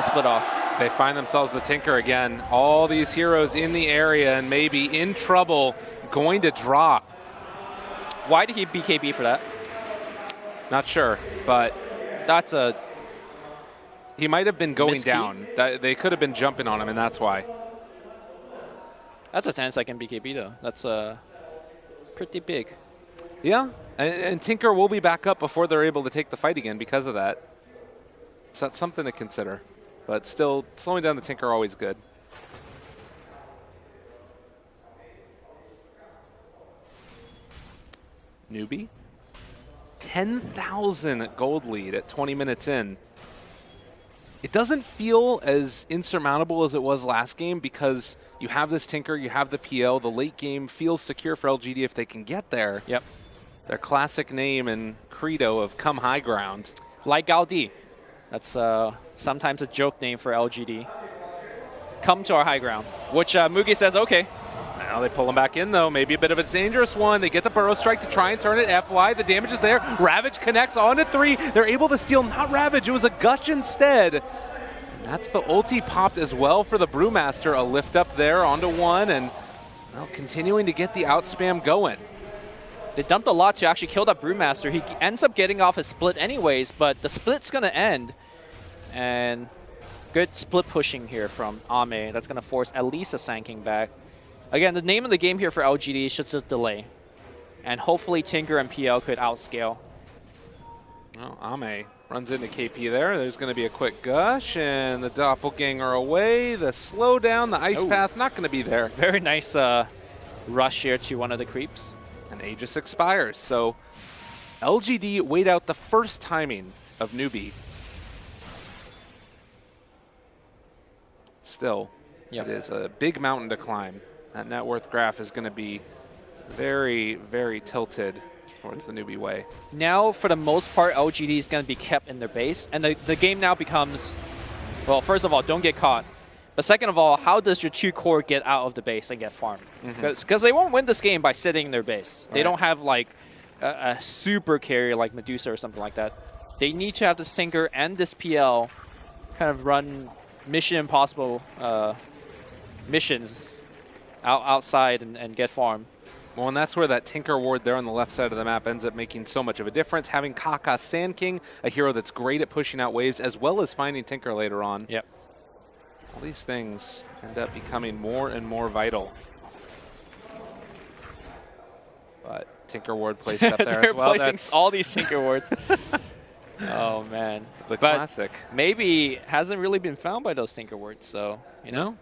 Speaker 5: split off.
Speaker 4: They find themselves the Tinker again. All these heroes in the area and maybe in trouble, going to drop.
Speaker 5: Why did he BKB for that?
Speaker 4: Not sure, but
Speaker 5: that's a...
Speaker 4: He might have been going
Speaker 5: miskey?
Speaker 4: down. They could have been jumping on him, and that's why.
Speaker 5: That's a 10-second BKB, though. That's pretty big.
Speaker 4: Yeah, and Tinker will be back up before they're able to take the fight again because of that. So that's something to consider. But still, slowing down the Tinker always good. Newbee, 10,000 gold lead at 20 minutes in. It doesn't feel as insurmountable as it was last game because you have this Tinker, you have the PL. The late game feels secure for LGD if they can get there.
Speaker 5: Yep.
Speaker 4: Their classic name and credo of come high ground.
Speaker 5: Like Gaudi. That's sometimes a joke name for LGD. Come to our high ground, which Mugi says, okay.
Speaker 4: Now they pull him back in, though. Maybe a bit of a dangerous one. They get the Burrow Strike to try and turn it. FY, the damage is there. Ravage connects on to 3. They're able to steal not Ravage. It was a Gush instead. And that's the ulti popped as well for the Brewmaster. A lift up there onto 1. And well, continuing to get the outspam going.
Speaker 5: They dumped a lot to actually kill that Brewmaster. He ends up getting off his split anyways, but the split's going to end. And good split pushing here from Ame. That's going to force at least a Sand King back. Again, the name of the game here for LGD is just a delay. And hopefully Tinker and PL could outscale.
Speaker 4: Well, Ame runs into KP there. There's going to be a quick gush, and the Doppelganger away. The slowdown, the ice path, not going to be there.
Speaker 5: Very nice rush here to one of the creeps.
Speaker 4: And Aegis expires, so LGD wait out the first timing of Newbee. Still, it is a big mountain to climb. That net worth graph is going to be very, very tilted towards the Newbee way.
Speaker 5: Now, for the most part, LGD is going to be kept in their base, and the game now becomes, well, first of all, don't get caught. But second of all, how does your 2 core get out of the base and get farmed? Because they won't win this game by sitting in their base. They don't have like a super carrier like Medusa or something like that. They need to have the Tinker and this PL kind of run Mission Impossible missions outside and get farmed.
Speaker 4: Well, and that's where that Tinker ward there on the left side of the map ends up making so much of a difference. Having Kaka Sand King, a hero that's great at pushing out waves, as well as finding Tinker later on.
Speaker 5: Yep.
Speaker 4: All these things end up becoming more and more vital. But Tinker ward placed up there as well.
Speaker 5: They're placing all these Tinker wards. Oh, man.
Speaker 4: The classic.
Speaker 5: Maybe hasn't really been found by those Tinker wards, so, you know.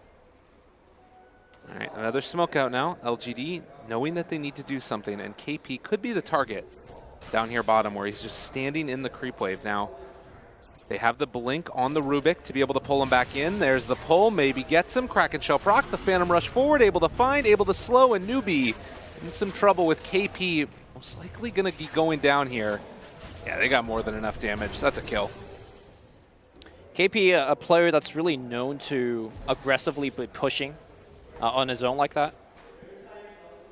Speaker 4: All right, another smoke out now. LGD knowing that they need to do something, and KP could be the target down here bottom where he's just standing in the creep wave. Now, they have the blink on the Rubik to be able to pull him back in. There's the pull, maybe gets him. Kraken Shell proc, the Phantom Rush forward, able to find, able to slow, and Newbee in some trouble with KP. Most likely going to be going down here. Yeah, they got more than enough damage. That's a kill.
Speaker 5: KP, a player that's really known to aggressively be pushing on his own like that.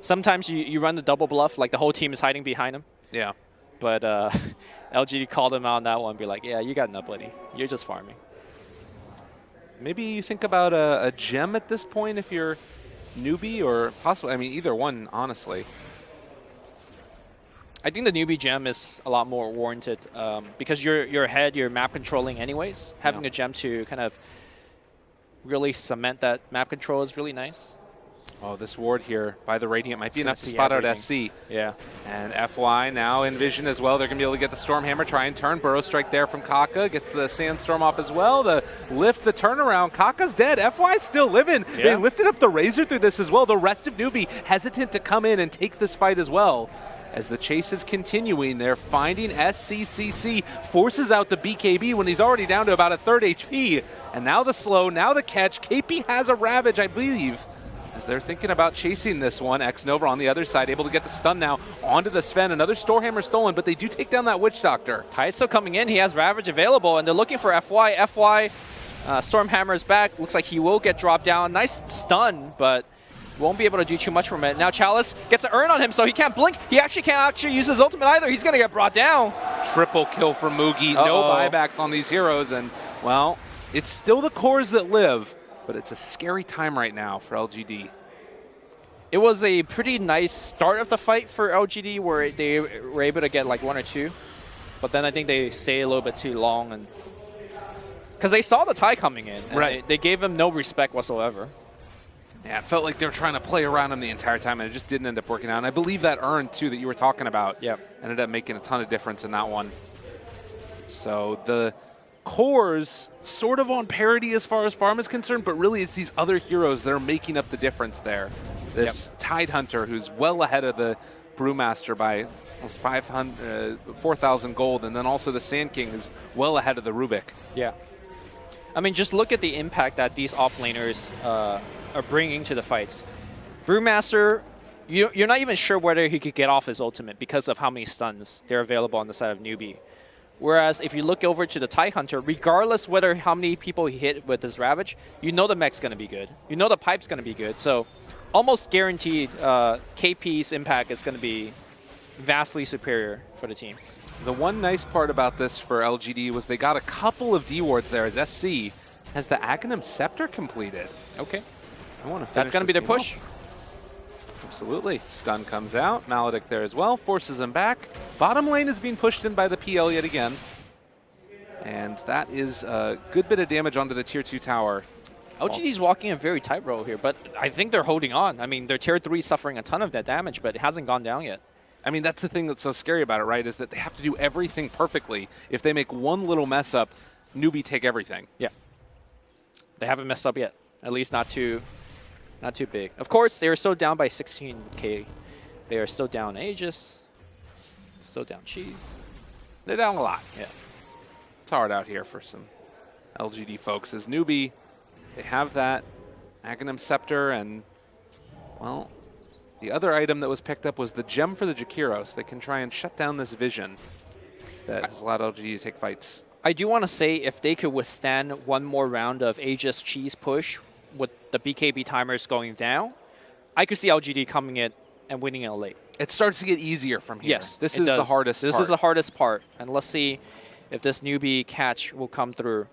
Speaker 5: Sometimes you run the double bluff, like the whole team is hiding behind him.
Speaker 4: Yeah.
Speaker 5: But LGD called him out on that one and be like, yeah, you got enough, buddy. You're just farming.
Speaker 4: Maybe you think about a gem at this point if you're Newbee, or possibly, I mean, either one, honestly.
Speaker 5: I think the Newbee gem is a lot more warranted because you're ahead, you're map controlling anyways. Having a gem to kind of really cement that map control is really nice.
Speaker 4: Oh, this ward here by the Radiant might be enough to spot out SC.
Speaker 5: Yeah.
Speaker 4: And FY now in vision as well. They're going to be able to get the Stormhammer, try and turn. Burrow strike there from Kaka. Gets the Sandstorm off as well. The lift, the turnaround. Kaka's dead. FY's still living. Yeah. They lifted up the Razor through this as well. The rest of Newbee hesitant to come in and take this fight as well. As the chase is continuing, they're finding SCCC, forces out the BKB when he's already down to about a third HP. And now the slow, now the catch. KP has a Ravage, I believe, as they're thinking about chasing this one. X-Nova on the other side, able to get the stun now onto the Sven. Another Storehammer stolen, but they do take down that Witch Doctor.
Speaker 5: Tide still coming in. He has Ravage available, and they're looking for FY. FY, Stormhammer is back. Looks like he will get dropped down. Nice stun, but won't be able to do too much from it. Now Chalice gets an Urn on him, so he can't blink. He actually can't use his ultimate either. He's going to get brought down.
Speaker 4: Triple kill for Mugi. No buybacks on these heroes, and, well, it's still the cores that live, but it's a scary time right now for LGD.
Speaker 5: It was a pretty nice start of the fight for LGD where they were able to get like 1 or 2, but then I think they stayed a little bit too long, and because they saw the tie coming in. And they gave him no respect whatsoever.
Speaker 4: Yeah, it felt like they were trying to play around him the entire time, and it just didn't end up working out. And I believe that Urn, too, that you were talking about, ended up making a ton of difference in that one. So the cores sort of on parity as far as farm is concerned, but really it's these other heroes that are making up the difference there. This Tidehunter, who's well ahead of the Brewmaster by almost 4,000 gold, and then also the Sand King is well ahead of the Rubik.
Speaker 5: Yeah. I mean, just look at the impact that these offlaners are bringing to the fights. Brewmaster, you're not even sure whether he could get off his ultimate because of how many stuns they're available on the side of Newbee. Whereas if you look over to the Tidehunter, regardless whether how many people he hit with his Ravage, you know the mech's going to be good. You know the pipe's going to be good. So almost guaranteed KP's impact is going to be vastly superior for the team.
Speaker 4: The one nice part about this for LGD was they got a couple of D wards there as SC has the Aghanim Scepter completed.
Speaker 5: Okay.
Speaker 4: I want to finish.
Speaker 5: That's going to be their push.
Speaker 4: Absolutely. Stun comes out. Maledict there as well. Forces him back. Bottom lane is being pushed in by the PL yet again. And that is a good bit of damage onto the tier 2 tower.
Speaker 5: LGD's walking a very tight roll here, but I think they're holding on. I mean, their tier 3 is suffering a ton of that damage, but it hasn't gone down yet.
Speaker 4: I mean, that's the thing that's so scary about it, right, is that they have to do everything perfectly. If they make one little mess up, Newbee take everything.
Speaker 5: Yeah. They haven't messed up yet. At least not too big. Of course, they are still down by 16k. They are still down Aegis. Still down Cheese.
Speaker 4: They're down a lot.
Speaker 5: Yeah.
Speaker 4: It's hard out here for some LGD folks. As Newbie, they have that Aghanim Scepter, and, well, the other item that was picked up was the gem for the Jakiros. They can try and shut down this vision that has allowed LGD to take fights.
Speaker 5: I do want to say if they could withstand one more round of Aegis Cheese push with the BKB timers going down, I could see LGD coming in and winning it late.
Speaker 4: It starts to get easier from here.
Speaker 5: Yes,
Speaker 4: this is the hardest part.
Speaker 5: This is the hardest part. And let's see if this Newbee catch will come through.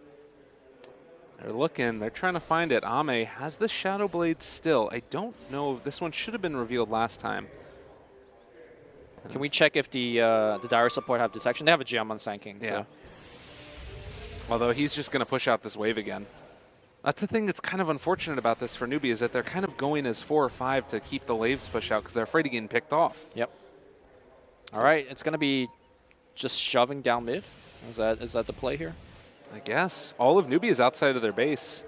Speaker 4: They're looking. They're trying to find it. Ame has the Shadow Blade still. I don't know. This one should have been revealed last time.
Speaker 5: Can we check if the Dire support have detection? They have a gem on Sand King.
Speaker 4: Yeah.
Speaker 5: So.
Speaker 4: Although he's just going to push out this wave again. That's the thing that's kind of unfortunate about this for Newbee, is that they're kind of going as 4 or 5 to keep the waves push out because they're afraid of getting picked off.
Speaker 5: Yep. All right, it's going to be just shoving down mid. Is that the play here?
Speaker 4: I guess. All of Newbee is outside of their base.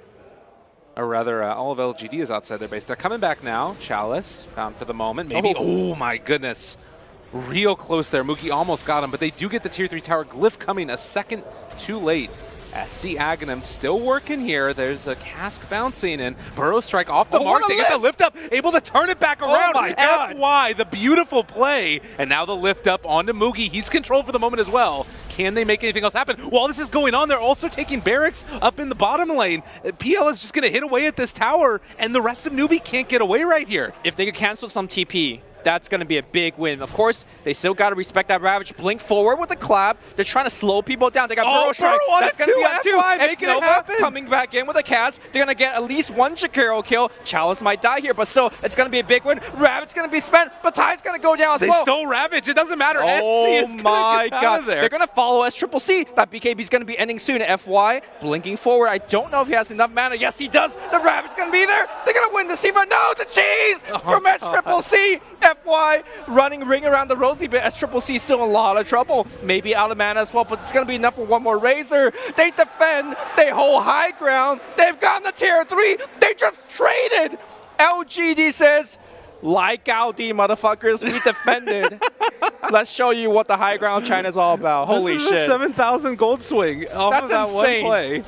Speaker 4: Or rather, all of LGD is outside their base. They're coming back now. Chalice, found for the moment. Maybe. Oh, my goodness. Real close there. Mookie almost got him, but they do get the tier 3 tower. Glyph coming a second too late. SC Aghanim still working here. There's a cask bouncing, and Burrow Strike off the mark. They get the lift up, able to turn it back around.
Speaker 5: Oh my God.
Speaker 4: FY, the beautiful play. And now the lift up onto Moogie. He's controlled for the moment as well. Can they make anything else happen? While this is going on, they're also taking barracks up in the bottom lane. PL is just going to hit away at this tower, and the rest of Newbee can't get away right here.
Speaker 5: If they could cancel some TP, that's going to be a big win. Of course, they still got to respect that Ravage. Blink forward with the clap. They're trying to slow people down. They got Burrow Strike. That's going to be on 2.
Speaker 4: Making it happen.
Speaker 5: Coming back in with a cast. They're going to get at least 1 Jakiro kill. Chalice might die here, but still, it's going to be a big win. Ravage's going to be spent, but Ty's going to go down as well.
Speaker 4: They stole Ravage. It doesn't matter.
Speaker 5: Oh
Speaker 4: SC is
Speaker 5: my
Speaker 4: get out
Speaker 5: God.
Speaker 4: of there.
Speaker 5: They're going to follow SCCC. That BKB is going to be ending soon. FY blinking forward. I don't know if he has enough mana. Yes, he does. The Ravage is going to be there. They're going to win the scene, but no, the cheese from SCCC. FY running ring around the rosy bit. SCCC still in a lot of trouble. Maybe out of mana as well, but it's going to be enough for one more Razor. They defend. They hold high ground. They've gotten the tier 3. They just traded. LGD says, like Audi, motherfuckers, we defended. Let's show you what the high ground China's all about. Holy shit.
Speaker 4: This is a 7,000 gold swing off of that
Speaker 5: insane.
Speaker 4: one play.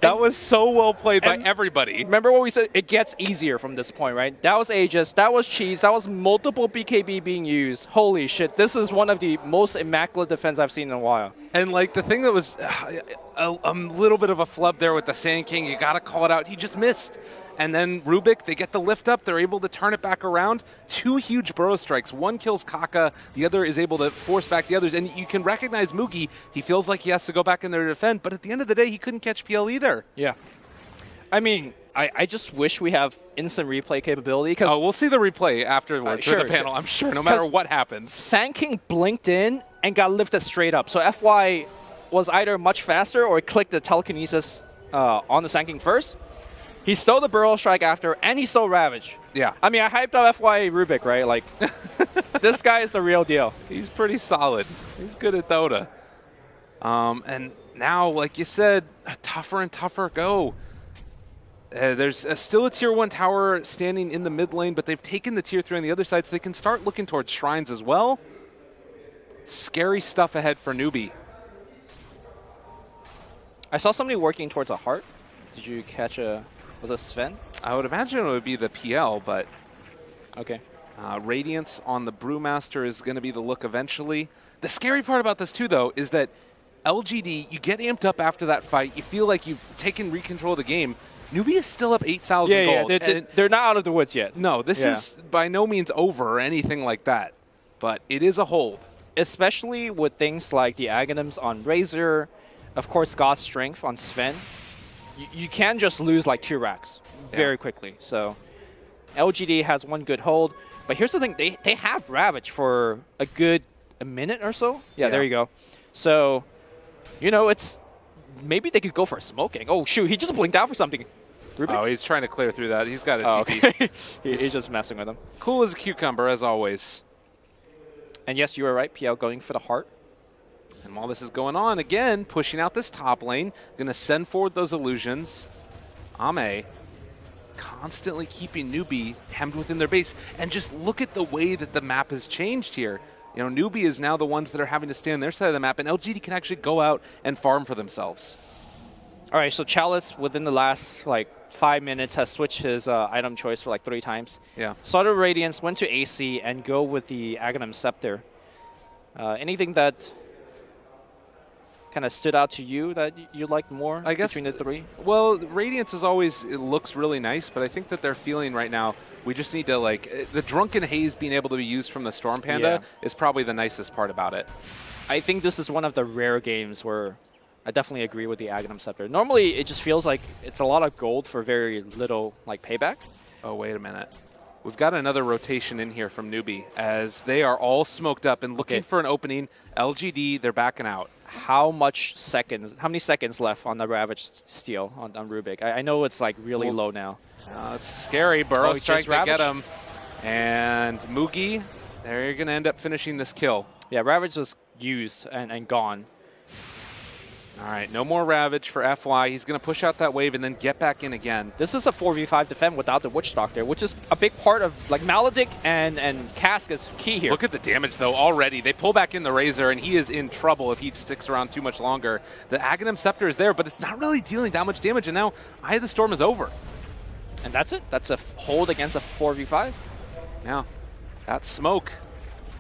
Speaker 4: That was so well played by everybody.
Speaker 5: Remember what we said? It gets easier from this point, right? That was Aegis, that was Cheese, that was multiple BKB being used. Holy shit, this is one of the most immaculate defense I've seen in a while.
Speaker 4: And like the thing that was a little bit of a flub there with the Sand King, you got to call it out. He just missed. And then Rubik, they get the lift up. They're able to turn it back around. 2 huge Burrow Strikes. One kills Kaka. The other is able to force back the others. And you can recognize Moogie. He feels like he has to go back in there to defend. But at the end of the day, he couldn't catch PL either.
Speaker 5: Yeah. I mean, I just wish we have instant replay capability.
Speaker 4: Oh, we'll see the replay afterwards
Speaker 5: sure,
Speaker 4: for the panel, I'm sure, no matter what happens.
Speaker 5: Sand King blinked in and got lifted straight up. So FY was either much faster or clicked the telekinesis on the Sand King first. He stole the Burrow Strike after, and he stole Ravage.
Speaker 4: Yeah.
Speaker 5: I mean, I hyped up FY Rubik, right? Like, this guy is the real deal.
Speaker 4: He's pretty solid. He's good at Dota. And now, like you said, a tougher and tougher go. There's still a tier 1 tower standing in the mid lane, but they've taken the tier 3 on the other side, so they can start looking towards shrines as well. Scary stuff ahead for Newbee.
Speaker 5: I saw somebody working towards a heart. Did you catch a... Was it Sven?
Speaker 4: I would imagine it would be the PL, but...
Speaker 5: Okay.
Speaker 4: Radiance on the Brewmaster is going to be the look eventually. The scary part about this, too, though, is that LGD, you get amped up after that fight. You feel like you've taken recontrol of the game. Newbee is still up 8,000 gold.
Speaker 5: Yeah, they're not out of the woods yet.
Speaker 4: No, this is by no means over or anything like that. But it is a hold.
Speaker 5: Especially with things like the Aghanims on Razor, of course, God's Strength on Sven. You can just lose like 2 racks very quickly. So LGD has one good hold. But here's the thing, they have Ravage for a minute or so. Yeah, there you go. So, you know, it's maybe they could go for a smoking. Oh, shoot, he just blinked out for something. Rubik?
Speaker 4: Oh, he's trying to clear through that. He's got a TP.
Speaker 5: Okay. He's just messing with him.
Speaker 4: Cool as a cucumber, as always.
Speaker 5: And yes, you were right, PL going for the heart.
Speaker 4: And while this is going on, again, pushing out this top lane, going to send forward those illusions. Ame constantly keeping Newbee hemmed within their base. And just look at the way that the map has changed here. You know, Newbee is now the ones that are having to stay on their side of the map, and LGD can actually go out and farm for themselves.
Speaker 5: All right, so Chalice, within the last, 5 minutes, has switched his item choice for 3 times.
Speaker 4: Yeah.
Speaker 5: Started Radiance, went to AC, and go with the Aghanim Scepter. Anything that kind of stood out to you that you liked more between the 3?
Speaker 4: Well, Radiance is always, it looks really nice, but I think that they're feeling right now, we just need to, the Drunken Haze being able to be used from the Storm Panda is probably the nicest part about it.
Speaker 5: I think this is one of the rare games where I definitely agree with the Aghanim Scepter. Normally, it just feels like it's a lot of gold for very little, payback.
Speaker 4: Oh, wait a minute. We've got another rotation in here from Newbee as they are all smoked up and looking for an opening. LGD, they're backing out.
Speaker 5: How many seconds left on the Ravage steal on Rubik? I know it's really low now.
Speaker 4: It's scary. Burrow's trying to
Speaker 5: Ravage?
Speaker 4: get him. And Mugi, they're going to end up finishing this kill.
Speaker 5: Yeah, Ravage was used and gone.
Speaker 4: All right, no more Ravage for FY. He's going to push out that wave and then get back in again.
Speaker 5: This is a 4v5 defend without the Witch Doctor, which is a big part of Maledict and Cask is key here.
Speaker 4: Look at the damage though already. They pull back in the Razor and he is in trouble if he sticks around too much longer. The Aghanim Scepter is there, but it's not really dealing that much damage, and now Eye of the Storm is over.
Speaker 5: And that's it. That's a hold against a 4v5.
Speaker 4: Now, that smoke,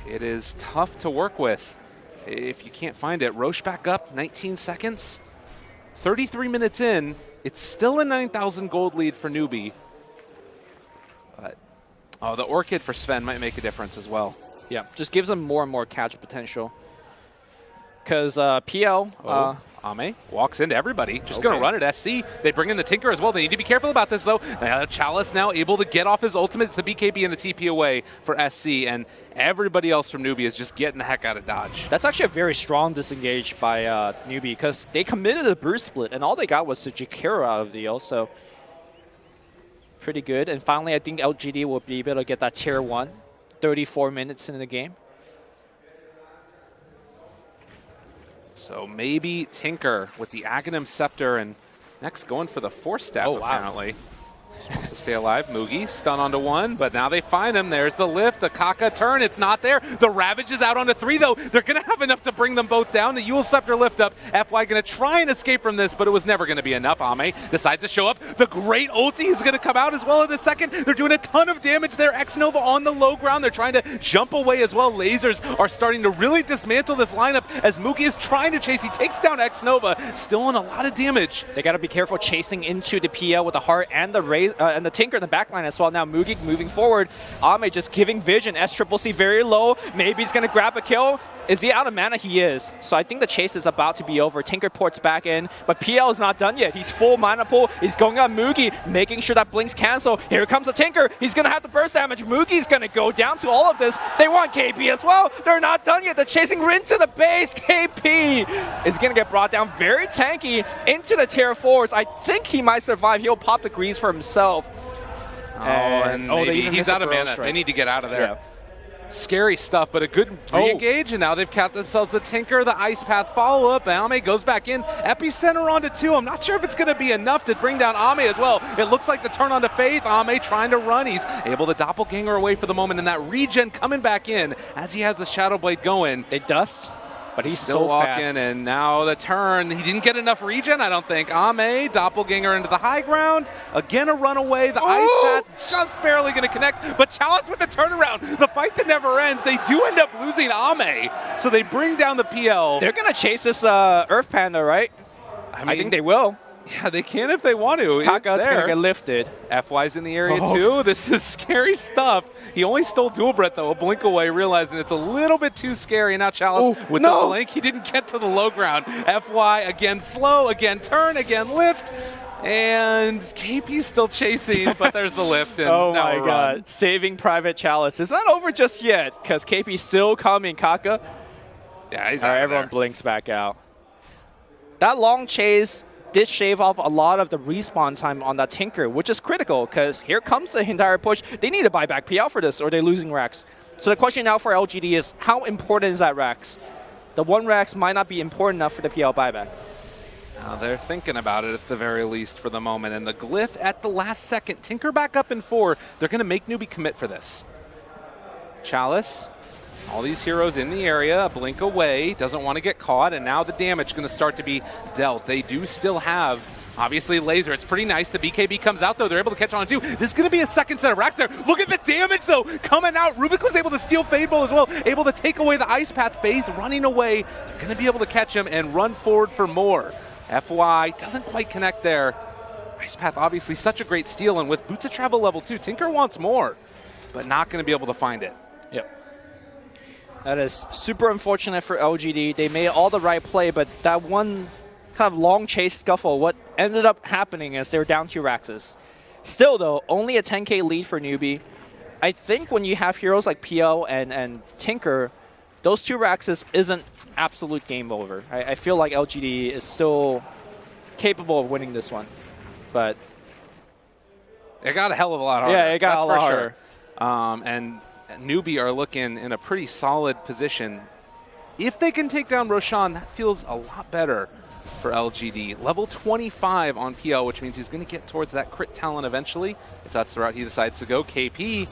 Speaker 4: it is tough to work with. If you can't find it, Roche back up, 19 seconds. 33 minutes in, it's still a 9,000 gold lead for Newbee. But, oh, the Orchid for Sven might make a difference as well.
Speaker 5: Yeah, just gives them more and more catch potential. Because PL...
Speaker 4: Ame walks into everybody. Just going to run at SC. They bring in the Tinker as well. They need to be careful about this, though. Chalice now able to get off his ultimate. It's the BKB and the TP away for SC, and everybody else from Newbee is just getting the heck out of dodge.
Speaker 5: That's actually a very strong disengage by Newbee, because they committed a burst split, and all they got was the Jakiro out of the deal, so pretty good. And finally, I think LGD will be able to get that tier 1, 34 minutes into the game.
Speaker 4: So maybe Tinker with the Aghanim Scepter, and next going for the Force Staff apparently. Just wants to stay alive. Mugi stun onto 1, but now they find him. There's the lift, the Kaka turn. It's not there. The Ravage is out onto 3, though. They're going to have enough to bring them both down. The Yule Scepter lift up. FY going to try and escape from this, but it was never going to be enough. Ame decides to show up. The great ulti is going to come out as well in a second. They're doing a ton of damage there. X-Nova on the low ground. They're trying to jump away as well. Lasers are starting to really dismantle this lineup as Mugi is trying to chase. He takes down X-Nova, still on a lot of damage.
Speaker 5: They got to be careful chasing into the PL with the Heart and the Tinker in the backline as well. Now Mugi moving forward. Ame just giving vision. SCCC very low. Maybe he's going to grab a kill. Is he out of mana? He is. So I think the chase is about to be over. Tinker ports back in, but PL is not done yet. He's full mana pool. He's going on Mugi, making sure that blinks cancel. Here comes the Tinker. He's going to have the burst damage. Mugi's going to go down to all of this. They want KP as well. They're not done yet. They're chasing Rin to the base. KP is going to get brought down very tanky into the tier 4s. I think he might survive. He'll pop the grease for himself.
Speaker 4: And maybe he's out of mana. They need to get out of there.
Speaker 5: Yeah.
Speaker 4: Scary stuff, but a good re-engage, and now they've capped themselves the Tinker, the Ice Path follow-up. Ame goes back in. Epicenter onto 2. I'm not sure if it's going to be enough to bring down Ame as well. It looks like the turn onto Faith. Ame trying to run. He's able to doppelganger away for the moment, and that regen coming back in as he has the Shadow Blade going.
Speaker 5: They dust. But he's
Speaker 4: still
Speaker 5: so
Speaker 4: walking,
Speaker 5: fast.
Speaker 4: And now the turn. He didn't get enough regen, I don't think. Ame, doppelganger into the high ground. Again, a runaway. The Ice Path just barely going to connect. But Chalice with the turnaround. The fight that never ends. They do end up losing Ame. So they bring down the PL.
Speaker 5: They're going to chase this Earth Panda, right? I think they will.
Speaker 4: Yeah, they can if they want to.
Speaker 5: Kaka's going to get lifted.
Speaker 4: FY's in the area too. This is scary stuff. He only stole Dual Breath though, a blink away, realizing it's a little bit too scary. And now Chalice with the blink. He didn't get to the low ground. FY again slow, again turn, again lift. And KP's still chasing, but there's the lift. And
Speaker 5: oh
Speaker 4: now
Speaker 5: my
Speaker 4: a
Speaker 5: god.
Speaker 4: run.
Speaker 5: Saving Private Chalice. It's not over just yet, because KP's still coming. Kaka.
Speaker 4: Yeah, he's
Speaker 5: All
Speaker 4: out
Speaker 5: right,
Speaker 4: of
Speaker 5: everyone
Speaker 4: there.
Speaker 5: blinks back out. That long chase did shave off a lot of the respawn time on that Tinker, which is critical, because here comes the entire push. They need to buy back PL for this, or they're losing racks. So the question now for LGD is, how important is that racks? The 1 racks might not be important enough for the PL buyback.
Speaker 4: They're thinking about it at the very least for the moment. And the glyph at the last second. Tinker back up in 4. They're going to make Newbee commit for this. Chalice, all these heroes in the area, a blink away, doesn't want to get caught, and now the damage going to start to be dealt. They do still have, obviously, laser. It's pretty nice. The BKB comes out, though. They're able to catch on, too. This is going to be a second set of racks there. Look at the damage, though, coming out. Rubik was able to steal Fade Bow as well, able to take away the Ice Path. Phase running away. They're going to be able to catch him and run forward for more. FY doesn't quite connect there. Ice Path, obviously, such a great steal, and with Boots of Travel level 2, Tinker wants more, but not going to be able to find it.
Speaker 5: Yep. That is super unfortunate for LGD. They made all the right play, but that one kind of long chase scuffle, what ended up happening is they were down 2 racks. Still, though, only a 10K lead for Newbee. I think when you have heroes like PO and Tinker, those 2 racks isn't absolute game over. I feel like LGD is still capable of winning this one, but
Speaker 4: it got a hell of a lot harder.
Speaker 5: Yeah, it got
Speaker 4: That's
Speaker 5: a lot
Speaker 4: for
Speaker 5: harder.
Speaker 4: Sure. And Newbee are looking in a pretty solid position. If they can take down Roshan, that feels a lot better for LGD. Level 25 on PL, which means he's going to get towards that crit talent eventually, if that's the route he decides to go. KP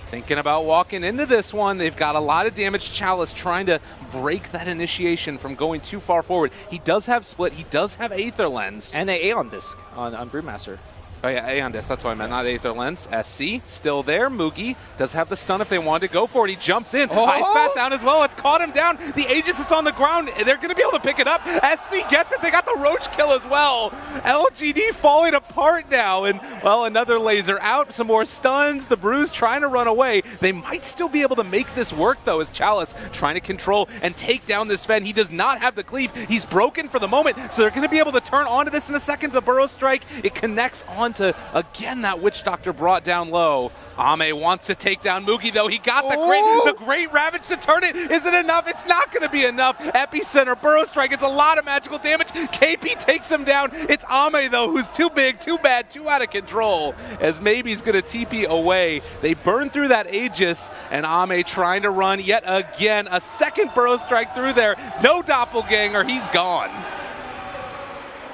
Speaker 4: thinking about walking into this one. They've got a lot of damage. Chalice trying to break that initiation from going too far forward. He does have Split. He does have Aether Lens.
Speaker 5: And an Aeon Disc on Brewmaster.
Speaker 4: Oh yeah, Aeon Disc, that's what I meant, not Aether Lens. SC, still there. Mugi does have the stun if they wanted to go for it. He jumps in.
Speaker 5: Oh!
Speaker 4: Ice Path down as well. It's caught him down. The Aegis is on the ground. They're going to be able to pick it up. SC gets it. They got the Roach kill as well. LGD falling apart now. And, well, another laser out. Some more stuns. The Brews trying to run away. They might still be able to make this work, though, as Chalice trying to control and take down this Fen. He does not have the cleave. He's broken for the moment, so they're going to be able to turn onto this in a second. The Burrow Strike, it connects onto, again, that Witch Doctor brought down low. Ame wants to take down Mugi, though. He got the great Ravage to turn it. Is it enough? It's not going to be enough. Epicenter, Burrow Strike. It's a lot of magical damage. KP takes him down. It's Ame, though, who's too big, too bad, too out of control, as maybe's going to TP away. They burn through that Aegis, and Ame trying to run yet again. A second Burrow Strike through there. No Doppelganger. He's gone.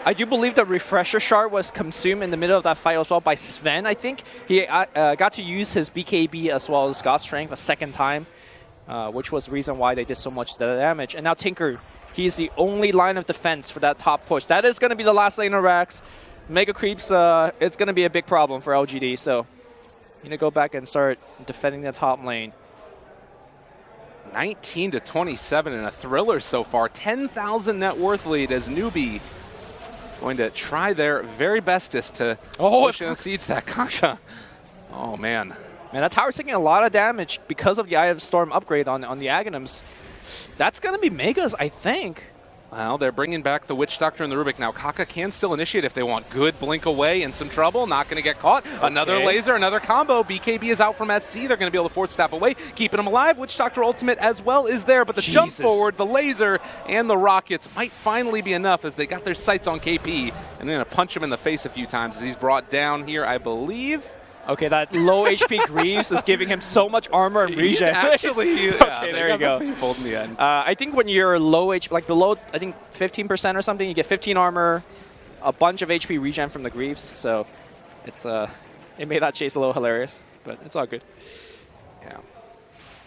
Speaker 5: I do believe the Refresher Shard was consumed in the middle of that fight as well by Sven, I think. He got to use his BKB as well as God Strength a second time, which was the reason why they did so much damage. And now Tinker, he's the only line of defense for that top push. That is going to be the last lane of racks. Mega Creeps, it's going to be a big problem for LGD, so you need to go back and start defending the top lane.
Speaker 4: 19-27 in a thriller so far. 10,000 net worth lead as Newbee going to try their very bestest to push and siege that Kaka. Oh, man.
Speaker 5: Man, that tower's taking a lot of damage because of the Eye of Storm upgrade on the Aghanims. That's going to be Megas, I think.
Speaker 4: Well, they're bringing back the Witch Doctor and the Rubik. Now, Kaka can still initiate if they want. Good blink away in some trouble. Not going to get caught. Okay. Another laser, another combo. BKB is out from SC. They're going to be able to forward staff away, keeping him alive. Witch Doctor ultimate as well is there, but the jump forward, the laser, and the rockets might finally be enough as they got their sights on KP. And they're going to punch him in the face a few times as he's brought down here, I believe.
Speaker 5: Okay, that low HP Greaves is giving him so much armor and regen.
Speaker 4: Actually,
Speaker 5: okay, there you go.
Speaker 4: In the end.
Speaker 5: I think when you're low HP, like below, I think 15% or something, you get 15 armor, a bunch of HP regen from the Greaves. So it's it made that chase a little hilarious, but it's all good.
Speaker 4: Yeah.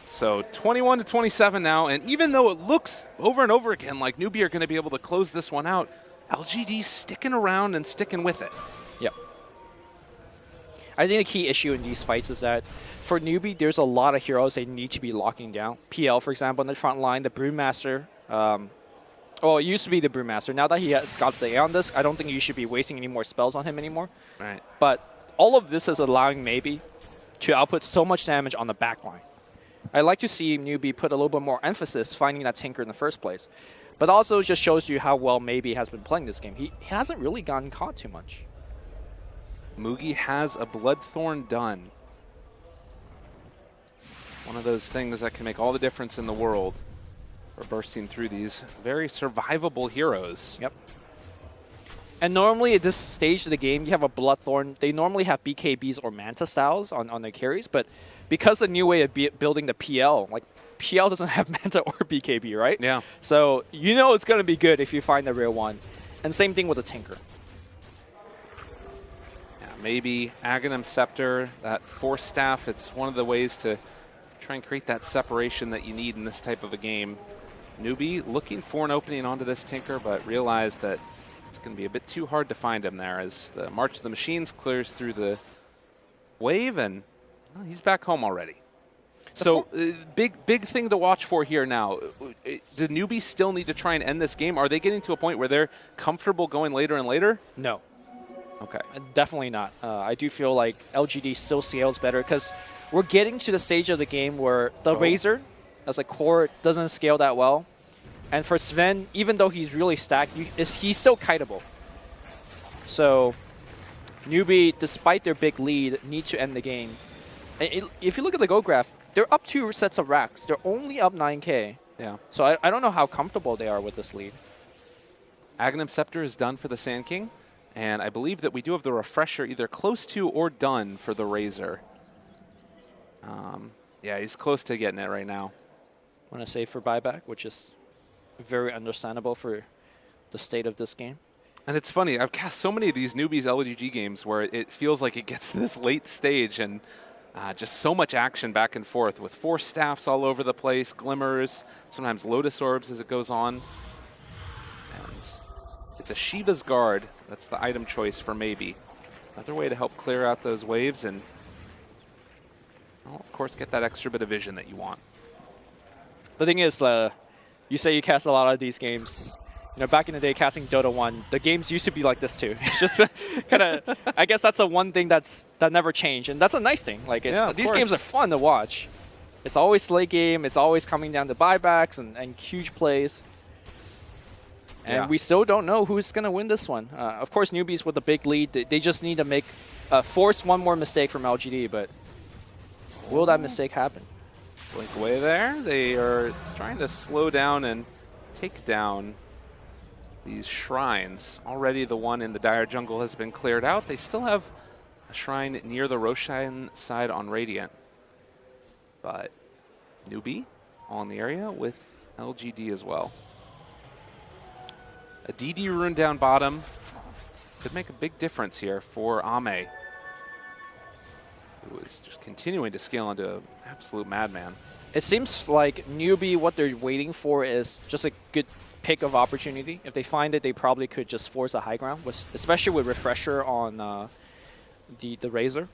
Speaker 4: So 21-27 now, and even though it looks over and over again like Newbee are going to be able to close this one out, LGD sticking around and sticking with it.
Speaker 5: Yep. I think the key issue in these fights is that for Newbee, there's a lot of heroes they need to be locking down. PL, for example, in the front line, the Brewmaster. Well, it used to be the Brewmaster. Now that he has got the Aeon Disc, I don't think you should be wasting any more spells on him anymore.
Speaker 4: Right.
Speaker 5: But all of this is allowing maybe to output so much damage on the back line. I'd like to see Newbee put a little bit more emphasis finding that Tinker in the first place. But also it just shows you how well maybe has been playing this game. He hasn't really gotten caught too much.
Speaker 4: Mugi has a Bloodthorn done. One of those things that can make all the difference in the world for bursting through these very survivable heroes.
Speaker 5: Yep. And normally at this stage of the game, you have a Bloodthorn. They normally have BKBs or Manta styles on their carries, but because the new way of building the PL, like PL doesn't have Manta or BKB, right?
Speaker 4: Yeah.
Speaker 5: So you know it's going to be good if you find the real one. And same thing with the Tinker.
Speaker 4: Yeah, maybe Aghanim Scepter, that Force Staff, it's one of the ways to try and create that separation that you need in this type of a game. Newbee looking for an opening onto this Tinker, but realized that it's going to be a bit too hard to find him there as the March of the Machines clears through the wave, and well, he's back home already. So big thing to watch for here now. Do Newbee still need to try and end this game? Are they getting to a point where they're comfortable going later and later?
Speaker 5: No.
Speaker 4: Okay.
Speaker 5: Definitely not. I do feel like LGD still scales better because we're getting to the stage of the game where the Razor as a core doesn't scale that well. And for Sven, even though he's really stacked, he's still kiteable. So Newbee, despite their big lead, need to end the game. If you look at the Go graph, they're up 2 sets of racks. They're only up 9K.
Speaker 4: Yeah.
Speaker 5: So I don't know how comfortable they are with this lead.
Speaker 4: Aghanim Scepter is done for the Sand King, and I believe that we do have the refresher either close to or done for the Razor. Yeah, he's close to getting it right now.
Speaker 5: Want to save for buyback, which is very understandable for the state of this game.
Speaker 4: And it's funny, I've cast so many of these Newbee's LGD games where it feels like it gets to this late stage and just so much action back and forth with Force Staffs all over the place, Glimmers, sometimes Lotus Orbs as it goes on. And it's a Shiva's Guard. That's the item choice for maybe. Another way to help clear out those waves and, well, of course, get that extra bit of vision that you want.
Speaker 5: The thing is, you say you cast a lot of these games. You know, back in the day, casting Dota 1, the games used to be like this too. It's just kind of, I guess that's the one thing that never changed, and that's a nice thing. Like these games are fun to watch. It's always late game. It's always coming down to buybacks and huge plays. And we still don't know who's going to win this one. Of course, Newbees with a big lead, they just need to force one more mistake from LGD, but will that mistake happen?
Speaker 4: Blink away there. They are trying to slow down and take down these shrines. Already the one in the Dire Jungle has been cleared out. They still have a shrine near the Roshan side on Radiant. But Newbee on the area with LGD as well. A DD rune down bottom could make a big difference here for Ame, who is just continuing to scale into an absolute madman.
Speaker 5: It seems like Newbee, what they're waiting for is just a good pick of opportunity. If they find it, they probably could just force a high ground, especially with Refresher on the Razor.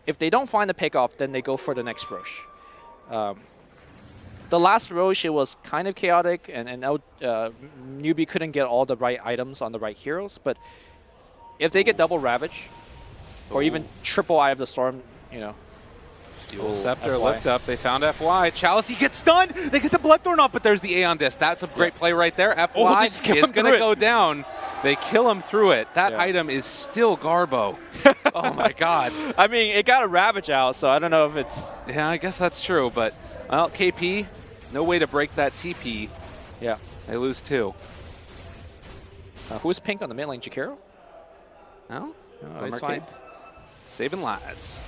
Speaker 5: If they don't find the pick off, then they go for the next Roche. The last Roche, it was kind of chaotic, and Newbee couldn't get all the right items on the right heroes. But if they get double Ravage, or even triple Eye of the Storm, you know.
Speaker 4: Dual Scepter lift up. They found FY. Chalice, he gets stunned. They get the Bloodthorn off, but there's the Aeon Disc. That's a great play right there. FY is going to go down. They kill him through it. That item is still Garbo. Oh, my God.
Speaker 5: I mean, it got a Ravage out, so I don't know if it's...
Speaker 4: Yeah, I guess that's true. But, well, KP, no way to break that TP.
Speaker 5: Yeah.
Speaker 4: They lose 2.
Speaker 5: Who's pink on the mid lane? Jakiro?
Speaker 4: No?
Speaker 5: It's fine.
Speaker 4: Saving lives.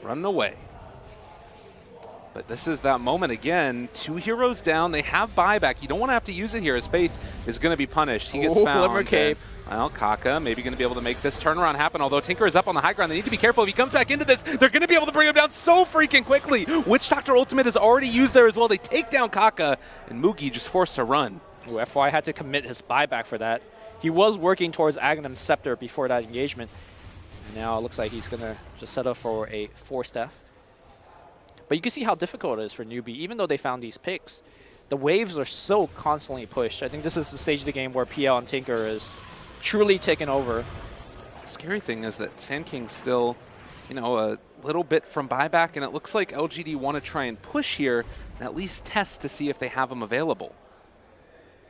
Speaker 4: Running away. But this is that moment again. 2 heroes down. They have buyback. You don't want to have to use it here as Faith is going to be punished. He gets found.
Speaker 5: Glimmer Cape.
Speaker 4: Well, Kaka maybe going to be able to make this turnaround happen, although Tinker is up on the high ground. They need to be careful. If he comes back into this, they're going to be able to bring him down so freaking quickly. Witch Doctor Ultimate is already used there as well. They take down Kaka, and Mugi just forced to run.
Speaker 5: Ooh, FY had to commit his buyback for that. He was working towards Aghanim Scepter before that engagement. Now it looks like he's going to just settle for a 4-staff. But you can see how difficult it is for Newbee. Even though they found these picks, the waves are so constantly pushed. I think this is the stage of the game where PL and Tinker is truly taken over.
Speaker 4: The scary thing is that Sand King's still, you know, a little bit from buyback, and it looks like LGD want to try and push here and at least test to see if they have him available.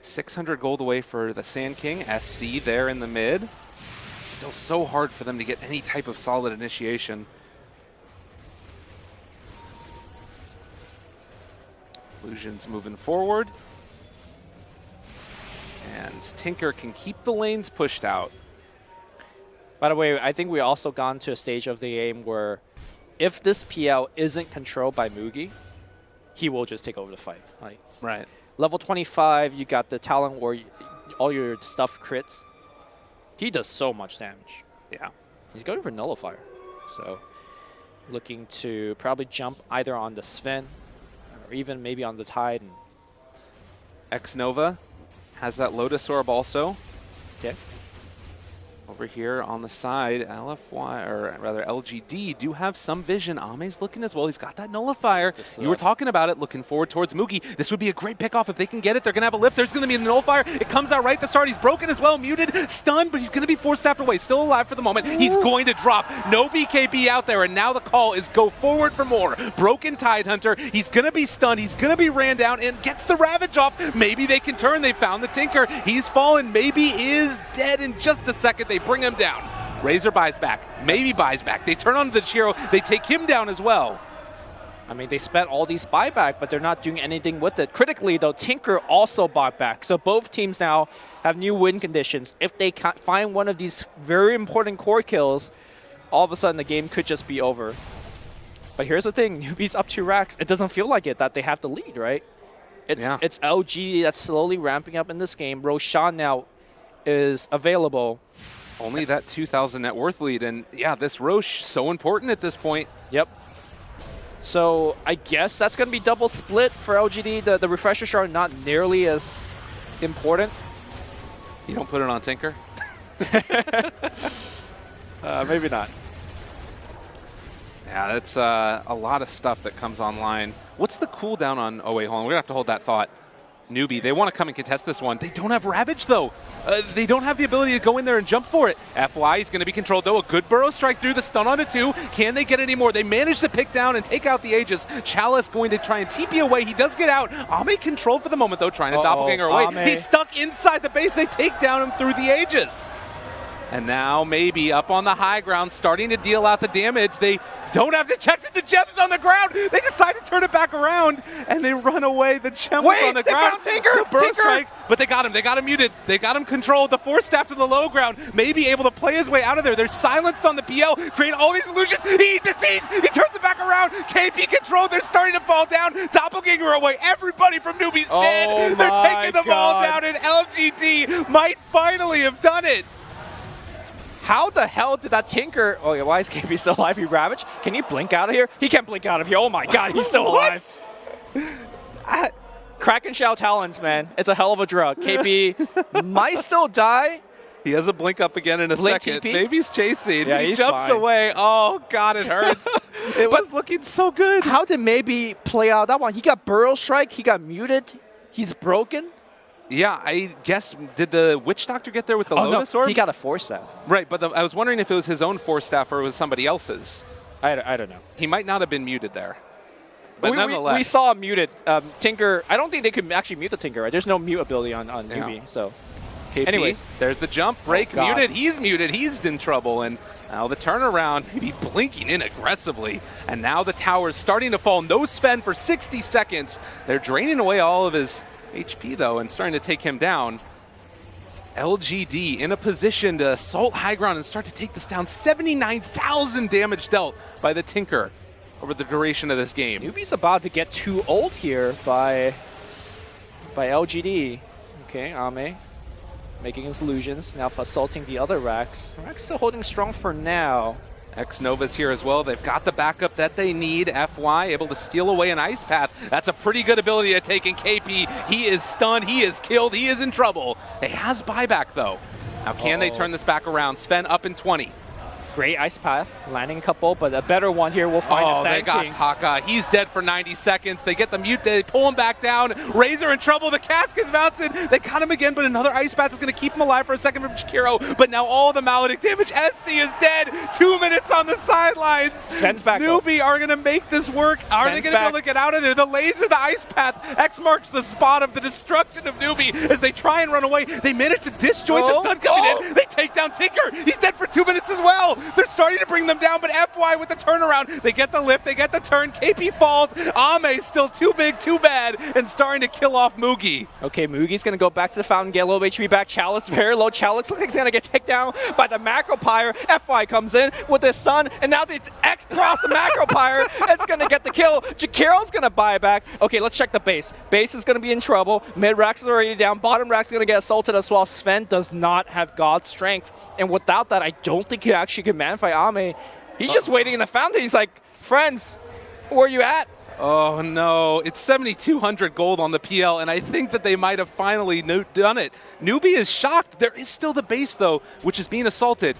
Speaker 4: 600 gold away for the Sand King. SC there in the mid. Still so hard for them to get any type of solid initiation. Illusions moving forward. And Tinker can keep the lanes pushed out.
Speaker 5: By the way, I think we also gone to a stage of the game where if this PL isn't controlled by Mugi, he will just take over the fight. Like,
Speaker 4: Right.
Speaker 5: level 25, you got the Talon where all your stuff crits. He does so much damage.
Speaker 4: Yeah.
Speaker 5: He's going for Nullifier. So looking to probably jump either on the Sven or even maybe on the Tide. And
Speaker 4: X-Nova has that Lotus Orb also.
Speaker 5: okay.
Speaker 4: Over here on the side, LFY, or rather LGD, do have some vision. Ame's looking as well. He's got that Nullifier. You were talking about it, looking forward towards Mugi. This would be a great pickoff if they can get it. They're going to have a lift. There's going to be a Nullifier. It comes out right at the start. He's broken as well, muted, stunned, but he's going to be forced after away. Still alive for the moment. He's going to drop. No BKB out there, and now the call is go forward for more. Broken Tidehunter. He's going to be stunned. He's going to be ran down and gets the Ravage off. Maybe they can turn. They found the Tinker. He's fallen. Maybe is dead in just a second. They bring him down. Razor buys back. Maybe buys back. They turn on the Chiro. They take him down as well.
Speaker 5: I mean, they spent all these buyback, but they're not doing anything with it. Critically, though, Tinker also bought back. So both teams now have new win conditions. If they can't find one of these very important core kills, all of a sudden the game could just be over. But here's the thing. Newbee's up 2 racks. It doesn't feel like it that they have the lead, right? It's LG that's slowly ramping up in this game. Roshan now is available.
Speaker 4: Only that 2,000 net worth lead. And yeah, this Roche so important at this point.
Speaker 5: Yep. So I guess that's going to be double split for LGD. The refresher shard not nearly as important.
Speaker 4: You don't put it on Tinker?
Speaker 5: Maybe not.
Speaker 4: Yeah, that's a lot of stuff that comes online. What's the cooldown on... Oh, wait, hold on. We're going to have to hold that thought. Newbee, they want to come and contest this one. They don't have Ravage, though. They don't have the ability to go in there and jump for it. FY is going to be controlled, though. A good burrow strike through the stun on it, too. Can they get any more? They manage to pick down and take out the Aegis. Chalice going to try and TP away. He does get out. Ame controlled for the moment, though, trying to doppelganger away.
Speaker 5: Ame.
Speaker 4: He's stuck inside the base. They take down him through the Aegis. And now maybe up on the high ground, starting to deal out the damage. They don't have the checks and the gems on the ground. They decide to turn it back around, and they run away. The gem was on the ground.
Speaker 5: Found Tinker!
Speaker 4: The burst
Speaker 5: Tinker!
Speaker 4: strike, but they got him. They got him muted. They got him controlled. The force staff to the low ground, maybe able to play his way out of there. They're silenced on the PL, create all these illusions. He deceives. He turns it back around. KP controlled. They're starting to fall down. Doppelganger away. Everybody from Newbee's dead. They're taking them all down, and LGD might finally have done it.
Speaker 5: How the hell did that Tinker... Oh, yeah, why is KP still alive? He Ravage? Can he blink out of here? He can't blink out of here. Oh, my God, he's still alive. Kraken Shell Talons, man. It's a hell of a drug. KP might still die.
Speaker 4: He has a blink up again in a
Speaker 5: Blink
Speaker 4: second.
Speaker 5: TP?
Speaker 4: Maybe he's chasing.
Speaker 5: Yeah,
Speaker 4: he
Speaker 5: he's
Speaker 4: jumps
Speaker 5: fine.
Speaker 4: away. Oh, God, it hurts. It was looking so good.
Speaker 5: How did maybe play out that one? He got Burrow Strike. He got muted. He's broken.
Speaker 4: Yeah, I guess, did the Witch Doctor get there with the Lotus Orb?
Speaker 5: He got a Force Staff.
Speaker 4: Right, but I was wondering if it was his own Force Staff or it was somebody else's.
Speaker 5: I don't know.
Speaker 4: He might not have been muted there. But nonetheless.
Speaker 5: We saw him muted. Tinker, I don't think they could actually mute the Tinker, right? There's no mute ability on Newbee, so.
Speaker 4: KP,
Speaker 5: anyways.
Speaker 4: There's the jump break,
Speaker 5: God.
Speaker 4: muted. He's muted. He's in trouble. And now the turnaround, maybe blinking in aggressively. And now the tower's starting to fall. No Sven for 60 seconds. They're draining away all of his HP, though, and starting to take him down. LGD in a position to assault high ground and start to take this down. 79,000 damage dealt by the Tinker over the duration of this game.
Speaker 5: Newbee's about to get too old here by LGD. Okay, Ame making his illusions, now assaulting the other racks. Rack's still holding strong for now.
Speaker 4: X-Nova's here as well. They've got the backup that they need. FY able to steal away an Ice Path. That's a pretty good ability to take in KP. He is stunned. He is killed. He is in trouble. It has buyback, though. Now, can they turn this back around? Sven up in 20.
Speaker 5: Great ice path, landing a couple, but a better one here will find a
Speaker 4: they
Speaker 5: Sand
Speaker 4: got
Speaker 5: King.
Speaker 4: Kaka. He's dead for 90 seconds. They get the mute, they pull him back down. Razor in trouble. The cask is mounted. They cut him again, but another ice path is going to keep him alive for a second from Jakiro. But now all the Maledict damage. SC is dead. 2 minutes on the sidelines.
Speaker 5: Sven's back.
Speaker 4: Newbee are going to make this work. Are they going to be able to get out of there? The laser, the ice path. X marks the spot of the destruction of Newbee as they try and run away. They manage to disjoint the stun coming in. They take down Tinker. He's dead for 2 minutes as well. They're starting to bring them down, but FY with the turnaround. They get the lift, they get the turn. KP falls. Ame still too big, too bad, and starting to kill off Mugi.
Speaker 5: Okay, Mugi's going to go back to the fountain, get a little HP back. Chalice very low. Chalice looks like he's going to get taken down by the Macro Pyre. FY comes in with his son, and now the X cross the Macro Pyre. It's going to get the kill. Jakiro's going to buy it back. Okay, let's check the base. Base is going to be in trouble. Mid Rax is already down. Bottom Rax is going to get assaulted as well. Sven does not have God's strength, and without that, I don't think he actually can manify Ame. He's just waiting in the fountain. He's like, friends, where you at?
Speaker 4: Oh no, it's 7,200 gold on the PL, and I think that they might have finally done it. Newbee is shocked. There is still the base, though, which is being assaulted.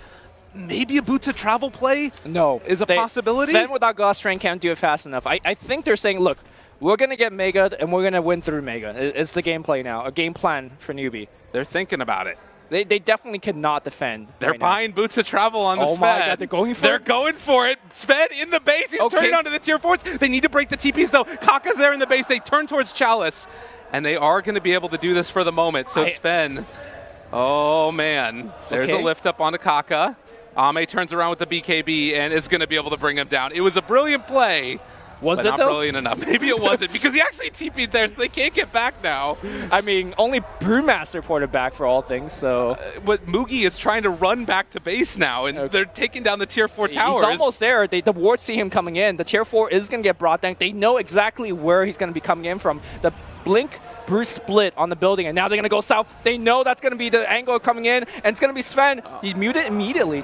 Speaker 4: Maybe a Boots of Travel play is a possibility?
Speaker 5: Sven without God's strength can't do it fast enough. I think they're saying, look, we're going to get Mega, and we're going to win through Mega. It's the gameplay now, a game plan for Newbee.
Speaker 4: They're thinking about it.
Speaker 5: They definitely cannot defend.
Speaker 4: They're buying Boots of Travel on the Sven.
Speaker 5: Oh my God, they're going for it?
Speaker 4: They're going for it. Sven in the base. He's turning onto the tier 4s. They need to break the TPs, though. Kaka's there in the base. They turn towards Chalice, and they are going to be able to do this for the moment. So Sven, oh man. There's a lift up onto Kaka. Ame turns around with the BKB and is going to be able to bring him down. It was a brilliant play.
Speaker 5: Was
Speaker 4: but
Speaker 5: it
Speaker 4: not
Speaker 5: though?
Speaker 4: brilliant enough. Maybe it wasn't because he actually TP'd there, so they can't get back now.
Speaker 5: I mean, only Brewmaster ported back for all things, so.
Speaker 4: But Mugi is trying to run back to base now, and they're taking down the tier 4 towers.
Speaker 5: He's almost there. The wards see him coming in. The tier 4 is going to get brought down. They know exactly where he's going to be coming in from. The blink. Bruce split on the building, and now they're going to go south. They know that's going to be the angle coming in, and it's going to be Sven. He's muted immediately.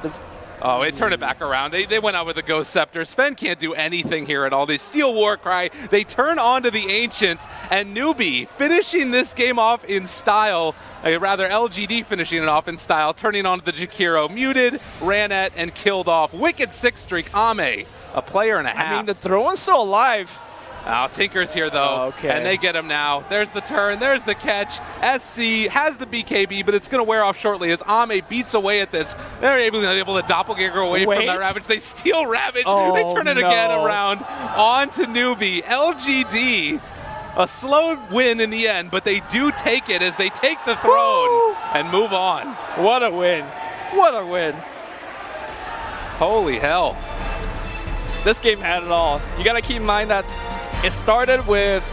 Speaker 4: Oh, it turned it back around. They went out with the Ghost Scepter. Sven can't do anything here at all. They steal Warcry. They turn onto the Ancient, and Newbee finishing this game off in style. Rather, LGD finishing it off in style, turning onto the Jakiro. Muted, ran at, and killed off. Wicked 6 streak. Ame, a player and a half.
Speaker 5: I mean, the Throne's still alive.
Speaker 4: Oh, Tinker's here, though, and they get him now. There's the turn. There's the catch. SC has the BKB, but it's going to wear off shortly as Ame beats away at this. They're able to doppelganger away from that Ravage. They steal Ravage. They turn it again around onto Newbee. LGD, a slow win in the end, but they do take it as they take the throne and move on.
Speaker 5: What a win. What a win.
Speaker 4: Holy hell.
Speaker 5: This game had it all. You got to keep in mind that it started with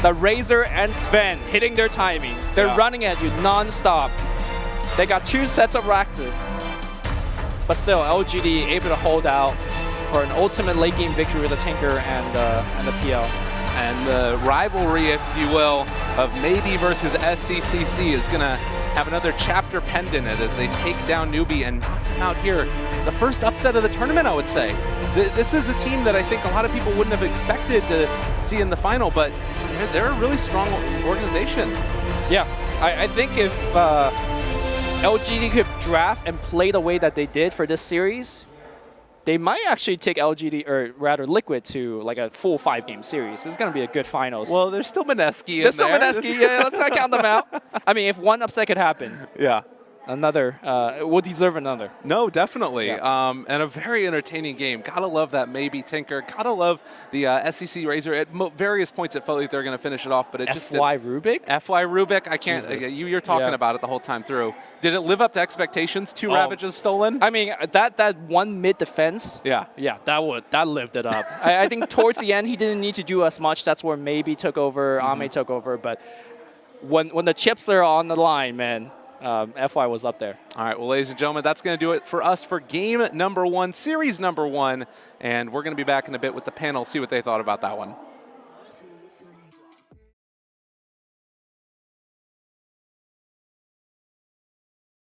Speaker 5: the Razor and Sven hitting their timing. They're running at you non-stop. They got 2 sets of Raxes. But still, LGD able to hold out for an ultimate late game victory with the Tinker and the PL.
Speaker 4: And the rivalry, if you will, of Maybe versus SCCC is going to have another chapter penned in it as they take down Newbee and knock them out here. The first upset of the tournament, I would say. This is a team that I think a lot of people wouldn't have expected to see in the final, but they're a really strong organization.
Speaker 5: Yeah, I think if LGD could draft and play the way that they did for this series, they might actually take LGD, or rather Liquid, to like a full 5-game series. It's going to be a good finals.
Speaker 4: Well, there's still Mineski in there.
Speaker 5: There's still Mineski, yeah, let's not count them out. I mean, if one upset could happen.
Speaker 4: Yeah.
Speaker 5: Another, will deserve another.
Speaker 4: No, definitely. Yeah. And a very entertaining game. Gotta love that Maybe Tinker. Gotta love the SCC Razor. At various points, it felt like they were going to finish it off, but it just
Speaker 5: FY Rubik?
Speaker 4: FY Rubik, I can't. You're talking about it the whole time through. Did it live up to expectations? 2 Ravages stolen?
Speaker 5: I mean, that one mid defense.
Speaker 4: Yeah.
Speaker 5: Yeah, that lived it up. I think towards the end, he didn't need to do as much. That's where Maybe took over, Ame took over. But when the chips are on the line, man, FY was up there.
Speaker 4: All right, well, ladies and gentlemen, that's going to do it for us for game number 1, series number 1. And we're going to be back in a bit with the panel, see what they thought about that one.